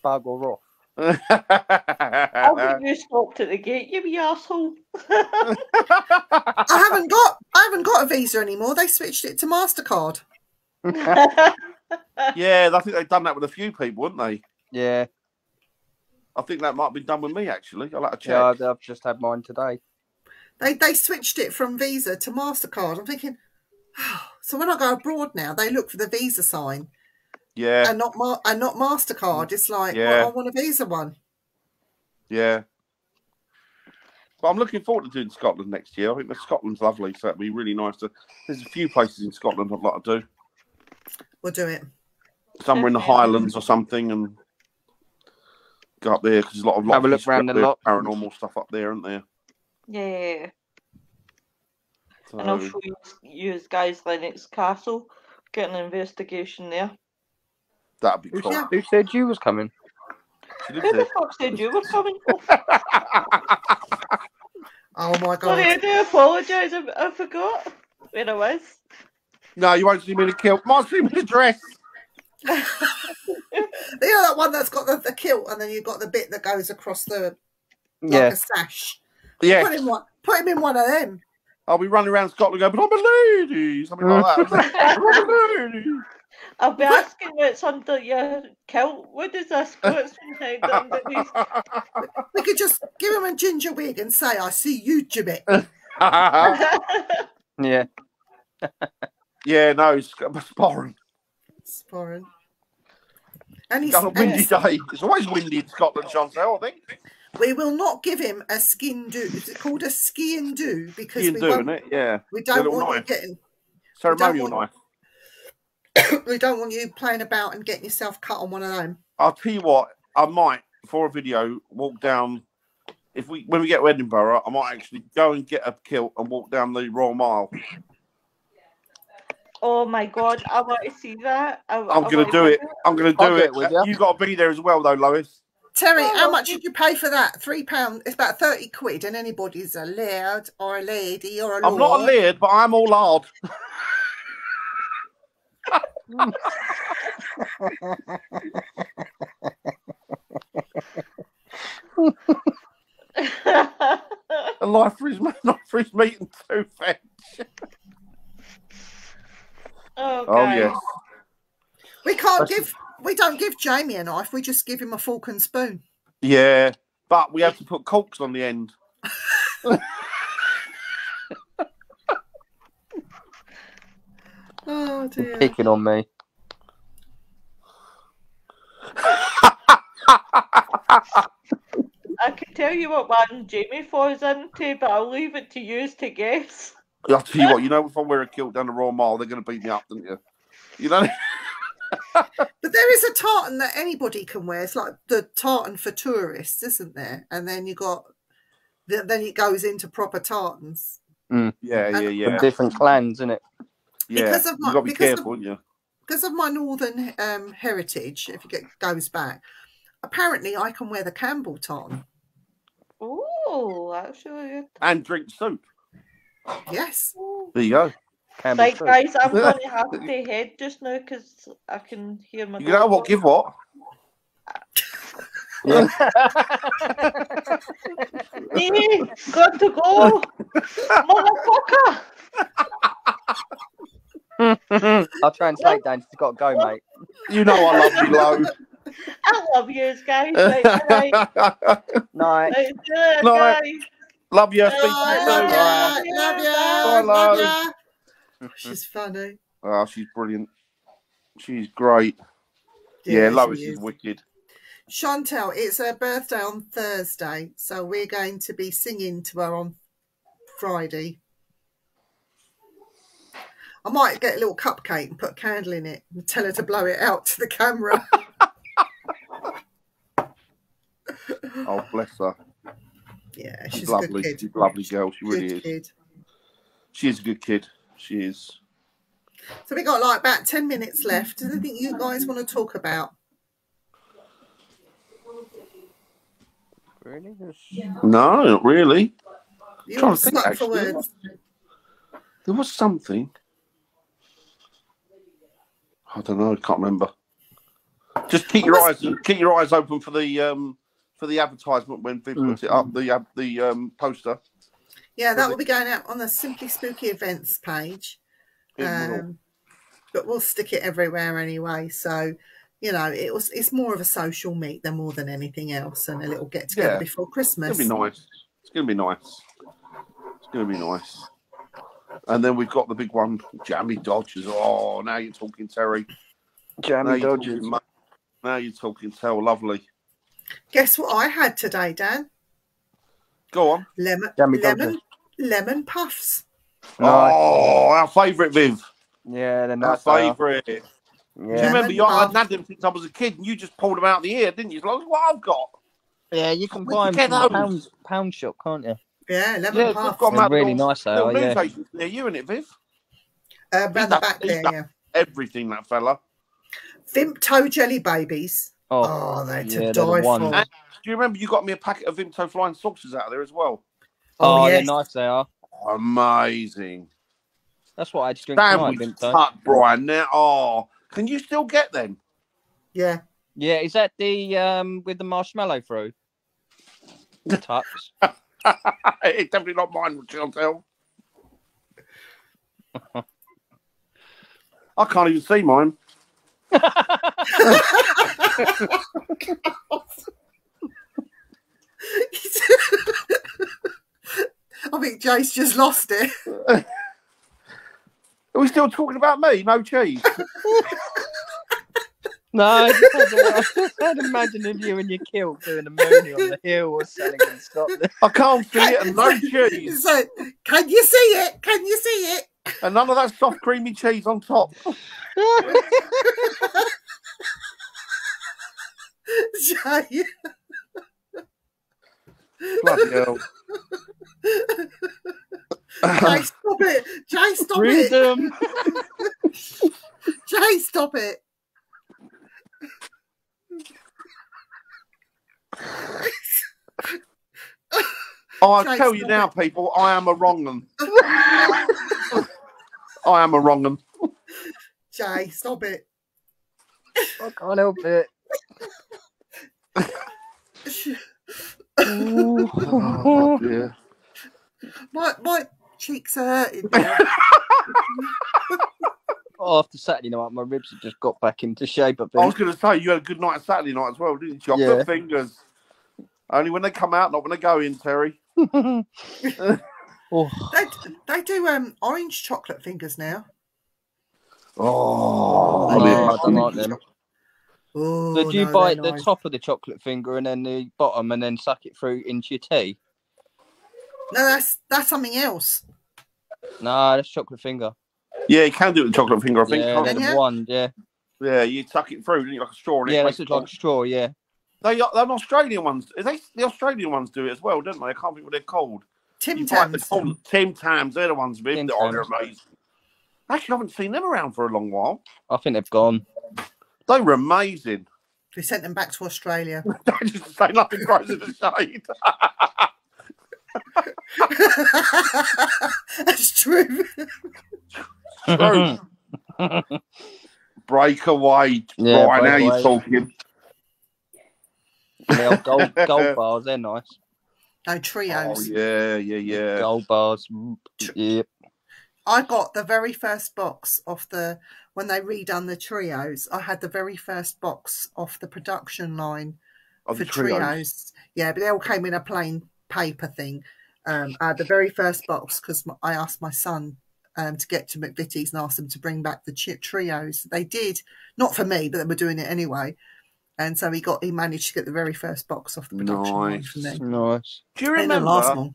bugger off.
I'll get you stopped at the gate, you wee arsehole.
I haven't got a visa anymore. They switched it to MasterCard.
Yeah, I think they've done that with a few people, haven't they?
Yeah.
I think that might have been done with me, actually. I'll have to check.
Yeah, I've just had mine today.
They switched it from Visa to MasterCard. I'm thinking, so when I go abroad now, they look for the Visa sign.
Yeah.
And not MasterCard. It's like,
yeah.
well, I want a Visa one.
Yeah. But I'm looking forward to doing Scotland next year. I think Scotland's lovely, so it'd be really nice to. There's a few places in Scotland I'd like to do.
We'll do it.
Somewhere in the Highlands or something, and go up there because there's a lot of
have a look around the lot.
Paranormal stuff up there, isn't there?
Yeah.
So,
and I'll show you guys Lennox Castle. Get an investigation there.
That'd be cool.
Who said you was coming?
Who the fuck said you were coming?
Oh my god!
Sorry, I do apologise. I forgot where I was.
No, you won't see me in a kilt. Might see me in a dress.
You know that one that's got the kilt, and then you've got the bit that goes across the like a sash.
Yeah.
Put him in one of them.
I'll be running around Scotland going, but I'm a lady, something like that. I'm a lady.
I'll be asking what's under your kilt. What does this Scotsman hide underneath?
We could just give him a ginger wig and say, "I see you, Jimmy."
Yeah.
Yeah, no, it's Sporran.
Sporran. And
It's got a windy day. It's always windy in Scotland, Chantal, I think.
We will not give him a skin do. Is it called a ski and do? Because
Ski and do, isn't it? Yeah.
We don't want
knife.
you getting
ceremonial knife.
We don't want you playing about and getting yourself cut on one of them.
I'll tell you what, I might, for a video, walk down. When we get to Edinburgh, I might actually go and get a kilt and walk down the Royal Mile.
Oh my god, I want to see that.
I'm going to do it. I'm going to do it.
With you.
You've got to be there as well, though, Lois.
Terry, how much did you pay for that? £3. It's about 30 quid, and anybody's a laird or a lady or a lord.
I'm not a laird, but I'm all hard. A life for his meat and two veg.
Oh
yes.
We don't give Jamie a knife. We just give him a fork and spoon.
Yeah, but we have to put corks on the end.
Oh dear.
You're picking on me.
I can tell you what one Jamie falls into, but I'll leave it to you to guess.
I'll tell you what, if I wear a kilt down the Royal Mile, they're going to beat me up, don't you? You know?
But there is a tartan that anybody can wear. It's like the tartan for tourists, isn't there? And then then it goes into proper tartans.
Mm.
Yeah.
From different clans, isn't it?
Yeah, you've got to be careful, haven't you?
Because of my northern heritage, if it goes back, apparently I can wear the Campbell tartan.
Oh, actually.
And drink soup.
Yes.
There you go.
Right, guys, I'm going to have to head just now because I can hear my.
You know what? Give what?
Yeah.
Me, got to go, motherfucker.
I'll try and say, Dan, you've got to go, mate.
You know I love you, Lo.
I love you guys. Right, right.
Night.
Right, see you later,
Night.
guys.
Love you. Speak to you
Love
soon.
ya, love
Bye,
ya,
Lo.
love ya. She's funny.
Oh, she's brilliant. She's great. Yeah, Lois
she
is wicked.
Chantel, it's her birthday on Thursday, so we're going to be singing to her on Friday. I might get a little cupcake and put a candle in it and tell her to blow it out to the camera.
Oh, bless her.
Yeah,
She's
she's a
lovely.
good kid.
She's a lovely girl. She really
Good
is.
kid.
She is a good kid. She is.
So we got like about 10 minutes left. Is there anything you guys want to talk about?
Really?
No, not really.
You're
Trying
all
to think,
stuck for
actually.
words.
There was something. I don't know. I can't remember. Just keep your eyes open for the advertisement when Viv puts it up. The poster.
Yeah, that will be going out on the Simply Spooky events page. But we'll stick it everywhere anyway. So, you know, it's more of a social meet than more than anything else, and a little get together before Christmas.
It's gonna be nice. It's gonna be nice. It's gonna be nice. And then we've got the big one, Jammy Dodgers. Oh, now you're talking, Terry.
Jammy Dodgers.
Now you're talking, Terry. Lovely.
Guess what I had today, Dan?
Go on.
Lemon puffs.
Nice.
Oh, our favourite, Viv.
Yeah, they're
Our
nice.
favourite.
Yeah.
Do you remember? I had them since I was a kid, and you just pulled them out of the ear, didn't you? Like, what I've got.
Yeah, you can
Where'd
buy
you
them
get
from
those?
pound shop, can't you?
Yeah, lemon
Yeah,
puffs.
we've got them
They're
out
really nice, they are, yeah.
Near you, in it, Viv.
Round the back there, yeah.
Everything, that fella.
Vimto jelly babies. Oh, they're to die for.
And do you remember you got me a packet of Vimto flying saucers out of there as well?
Oh,
yes.
they're nice, they are.
Amazing.
That's what I just drink tonight,
Sandwich
Vimto.
tuck, Brian. Now, can you still get them?
Yeah.
Yeah, is that the with the marshmallow through? The tucks.
It's definitely not mine, Chantel. I can't even see mine.
I think Jace just lost it.
Are we still talking about me? No cheese.
No, I just had imagining you and your kilt doing a moonie on the hill or selling in Scotland.
I can't see it, and no cheese.
So, can you see it? Can you see it?
And none of that soft, creamy cheese on top.
Jay.
Bloody hell.
Jay, stop it. Jay, stop
Freedom.
it. Jay, stop it.
Oh, I tell you now, people, I am a wrong one. I am a wrong one.
Jay, stop it.
I can't help it.
Oh, dear.
My cheeks are hurting.
After Saturday night, my ribs have just got back into shape.
I was going to say, you had a good night Saturday night as well, didn't you? Chocolate fingers. Only when they come out, not when they go in, Terry.
They do orange chocolate fingers now.
Oh,
I don't like them.
Oh,
So do you bite
they're
the
nice.
top of the chocolate finger and then the bottom and then suck it through into your tea?
No, that's something else.
No, that's chocolate finger.
Yeah, you can do it with the chocolate finger, I think.
Yeah,
can't
they're
you?
the one, yeah.
Yeah, you tuck it through, don't you, like a straw. And
Yeah,
it
that's
makes
like a straw, yeah.
They're Australian ones. The Australian ones do it as well, don't they? I can't think what they're called.
Tim
You buy the
Tams.
Tim Tams. They're the ones with
Tim
they're
Tams.
amazing. Actually, I haven't seen them around for a long while.
I think they've gone.
They were amazing.
We sent them back to Australia.
Just to say nothing grows in the shade.
That's true.
True. Breakaway.
Yeah,
Right, now
breakaway.
you're talking.
The old gold bars, they're nice.
No,
Oh
trios.
yeah.
Gold bars. Yep.
I got the very first box off when they redone the trios. I had the very first box off the production line
Of
for
the trios.
Yeah, but they all came in a plain paper thing. I had the very first box because I asked my son to get to McVitie's and asked them to bring back the trios. They did, not for me, but they were doing it anyway. And so he managed to get the very first box off the production line for me.
Nice.
Do you
And the
remember
last one.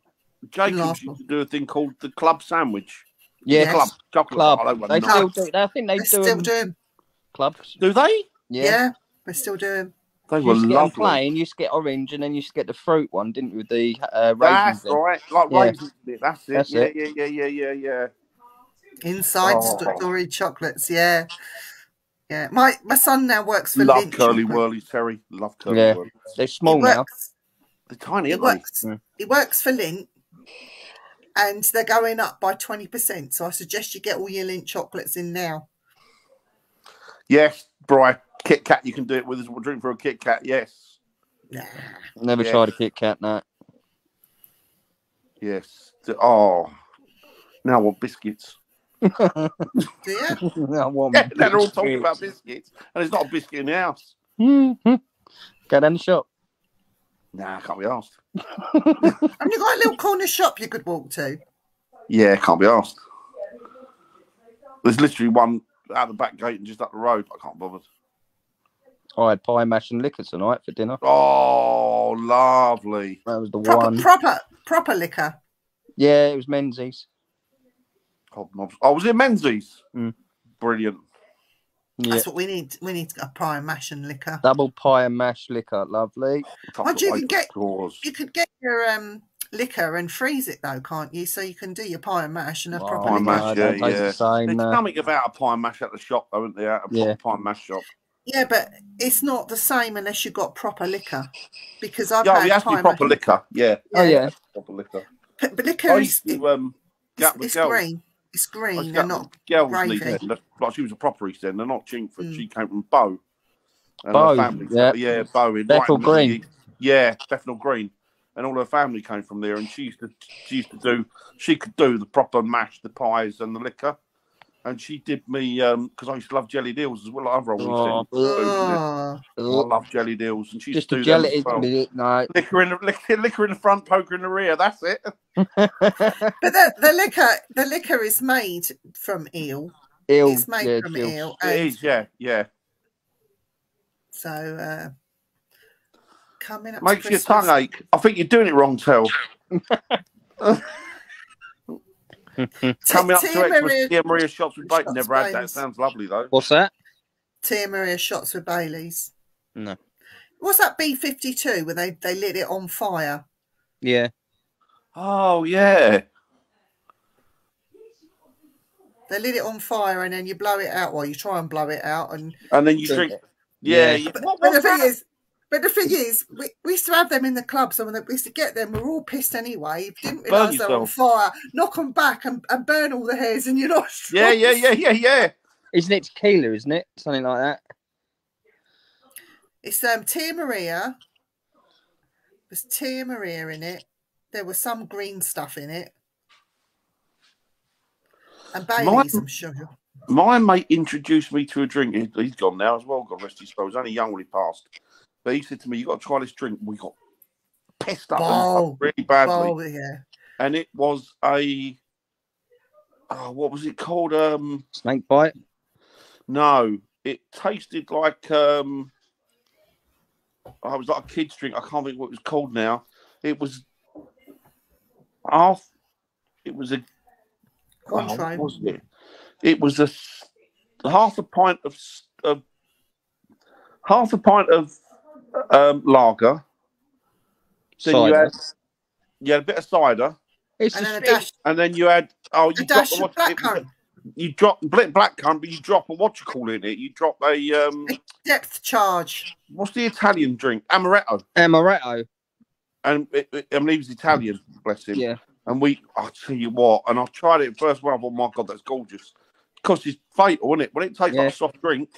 Jacobs used to do a thing called the club sandwich?
Yeah.
Yes.
Chocolate
Club.
bar, they were
They
nice.
still do. I think they
They
do
still
them
do them.
clubs.
Do they?
Yeah, they still do them.
They
You
were
used to get them
lovely.
plain. You used to get orange, and then you used to get the fruit one, didn't you? With the raisins.
That's
in.
right, like
Yeah.
raisins. That's it.
That's it.
Yeah.
Inside
Oh.
story chocolates, yeah. Yeah. My son now works for
Love
Lindt
curly
Chocolate.
whirlies, Terry. Love curly
Yeah.
whirlies.
They're
He
small now.
works,
They're tiny,
he
aren't
works,
Yeah.
he works for Lindt, and they're going up by 20%. So I suggest you get all your Lindt chocolates in now.
they? Yes, Bri. Kit Kat, you can do it with us. We'll drink for a Kit Kat, yes.
Nah.
Never
Yeah.
tried a Kit Kat, no.
Yes. Oh, now I want biscuits.
Do you?
I want
Yeah, they're all talking
biscuits.
about biscuits, and there's not a biscuit in the house.
Mhm. Go down the shop.
Nah, can't be asked.
Have you got a little corner shop you could walk to?
Yeah, can't be asked. There's literally one out the back gate and just up the road. I can't bother.
I had pie, mash, and liquor tonight for dinner.
Oh, lovely.
That was the one.
Proper liquor.
Yeah, it was Menzies.
Hobnobs. Oh, was it Menzies?
Mm.
Brilliant.
Yeah.
That's what we need. We need a pie and mash and liquor.
Double pie and mash liquor, lovely.
Mind you, you can
Claws.
You could get your liquor and freeze it though, can't you? So you can do your pie and mash and a proper
pie and
liquor.
mash,
no, don't
yeah,
taste
yeah.
the same.
There's
No.
something about a pie and mash at the shop, though, isn't there? A
Yeah.
pie and mash shop.
Yeah, but it's not the same unless you've got proper liquor. Because I've
Yeah,
had
it has to
pie
be proper
and
liquor. Yeah,
Oh yeah.
proper liquor.
But liquor
I
is
used to get with
it's
girls.
green. It's
I
green
used
and
to
not
get girls
gravy.
East End. Like she was a proper East End, not Chingford. She came from Bow. And
Bow,
her family,
yeah.
Bow in
Bethel
right in the
Green.
east. Yeah, Bethnal Green. And all her family came from there, and she could do the proper mash, the pies, and the liquor. And she did me because I used to love jelly deals as well. Like other old East End food,
Oh,
I love jelly deals, and she used
Just
to
a
do them
jelly.
as well.
No.
Liquor in the front, poker in the rear. That's it.
but the liquor is made from eel.
Eel.
It's made
Yeah,
from
eel.
eel.
It is, yeah.
So coming up to
Makes your
Christmas.
tongue ache. I think you're doing it wrong, Tel. Coming up to Xmas, Tia Maria shots with bacon. Never had that.
Baileys.
Sounds lovely though.
What's that?
Tia Maria shots with Baileys.
No.
What's that B-52 where they lit it on fire?
Yeah.
Oh yeah.
They lit it on fire and then you blow it out. Well, you try and blow it out, and
And then you drink. Yeah.
Yeah.
but the thing is, we used to have them in the club. So when we used to get them, we were all pissed anyway. You didn't
Burn
realise they were on
yourself.
fire. Knock them back and burn all the hairs in your nostrils.
Yeah.
Isn't it tequila, isn't it? Something like that.
It's Tia Maria. There's Tia Maria in it. There was some green stuff in it. And Baileys, I'm sure.
My mate introduced me to a drink. He's gone now as well. God rest his soul. He was only young when he passed. But he said to me, "You got to try this drink." We got pissed up and really badly.
Oh, yeah.
And it was what was it called?
Snake bite.
No, it tasted like it was like a kid's drink. I can't think what it was called now. It was half. It was a.
Cointreau.
What was it? It was half a pint of lager. Then
Cider.
you had a bit of cider,
It's
And
a
then a dash,
and then you had
a dash of blackcurrant.
You drop blackcurrant, but you drop a what you call in it. You drop a
Depth charge.
what's the Italian drink? Amaretto.
amaretto.
And I mean, he was Italian, bless him.
Yeah.
And I'll tell you what, and I tried it first one. I thought, my God, that's gorgeous. Because it's fatal, isn't it? When it tastes like
Yeah.
a soft drink,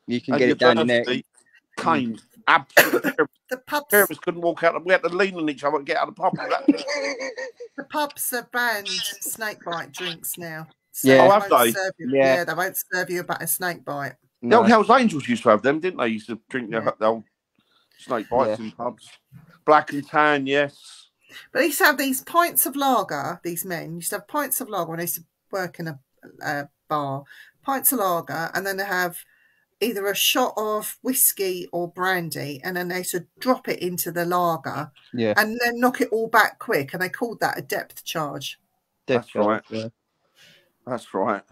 You can
and
get
you're
it down your neck.
thirsty, Caned. Absolutely.
The pubs,
Parents couldn't walk out. We had to lean on each other and get out of the pub.
the pubs have banned snake bite drinks now. So
Yeah.
Oh,
they
have
won't
they?
serve you,
Yeah.
they won't serve you about a snake bite.
The old
No.
Hells Angels used to have them, didn't they? Used to drink
Yeah.
the old snake bites in pubs. Black and tan, yes.
But they used to have these pints of lager, these men used to have pints of lager when they used to work in a bar, pints of lager, and then they have either a shot of whiskey or brandy, and then they used to drop it into the lager
Yeah.
and then knock it all back quick, and they called that a depth charge.
That's right.
Yeah.
That's right.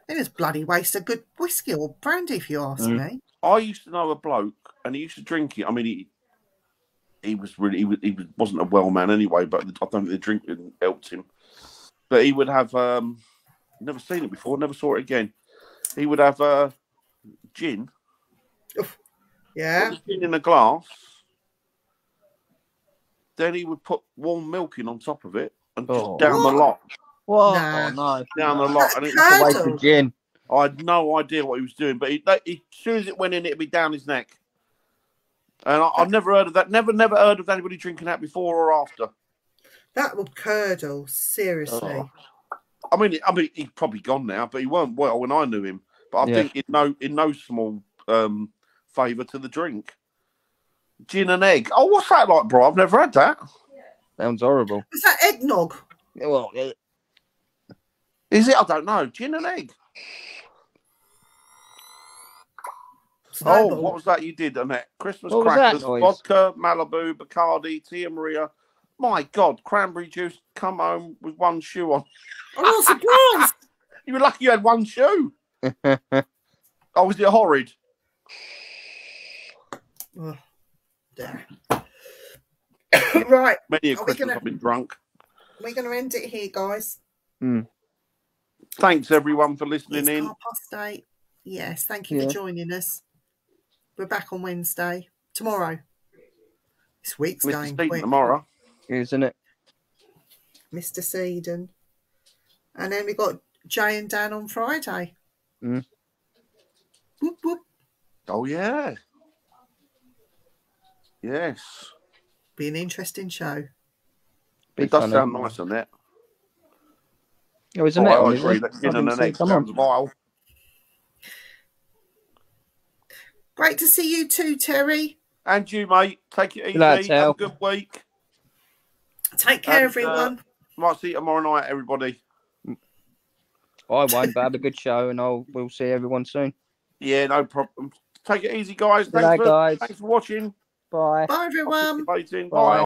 It is bloody waste of good whiskey or brandy, if you ask me.
I used to know a bloke, and he used to drink it. I mean, he wasn't a well man anyway, but I don't think the drinking helped him. But he would have never seen it before, never saw it again. He would have gin,
Yeah.
put the gin in a glass. Then he would put warm milk in on top of it and just
Oh.
down the lot,
What?
Nah.
Oh, no.
down the lot. And
That's
it,
Waste
curdle.
of gin.
I had no idea what he was doing, but he, as soon as it went in, it'd be down his neck. And I've never heard of that. Never heard of anybody drinking that before or after.
That will curdle, seriously.
Oh. I mean, he's probably gone now, but he weren't well when I knew him. But I
Yeah.
think in no small favour to the drink. Gin and egg. Oh, what's that like, bro? I've never had that.
Sounds horrible.
Is that eggnog?
Well,
Is it? I don't know. Gin and egg. Oh,
Snowball.
what was that you did, Annette? Christmas
What was that
crackers,
noise?
vodka, Malibu, Bacardi, Tia Maria. My God, cranberry juice. Come home with one shoe on.
I'm not surprised.
You were lucky you had one shoe. Oh, was it horrid?
Oh, dear. Right,
Many a
Are we
Christmas
gonna-
I've been drunk.
we're going to end it here, guys.
Thanks, everyone, for listening
It's
in.
8:30. Yes, thank you
Yeah.
for joining us. We're back on Wednesday. Tomorrow. This week's
Mr.
going
Stephen
quick.
tomorrow.
isn't it?
Mr. Seedon. And then we got Jay and Dan on Friday.
Mm.
Whoop, whoop.
Oh, yeah. Yes.
Be an interesting show.
Be
It does
funny.
sound nice, doesn't it?
Oh, isn't
Oh,
it?
I
on,
agree.
isn't it?
That gin
I
and
didn't
an
see
egg
it come on.
sounds vile.
Great to see you too, Terry.
And you, mate. Take it easy.
later,
Have a
Al.
good week.
Take care,
And,
everyone.
Might see you tomorrow night, everybody.
I won't, but have a good show, and we'll see everyone soon.
Yeah, no problem. Take it easy, guys.
Good night, guys.
Thanks for watching.
Bye.
Bye, everyone.
Participating.
Bye.
Bye.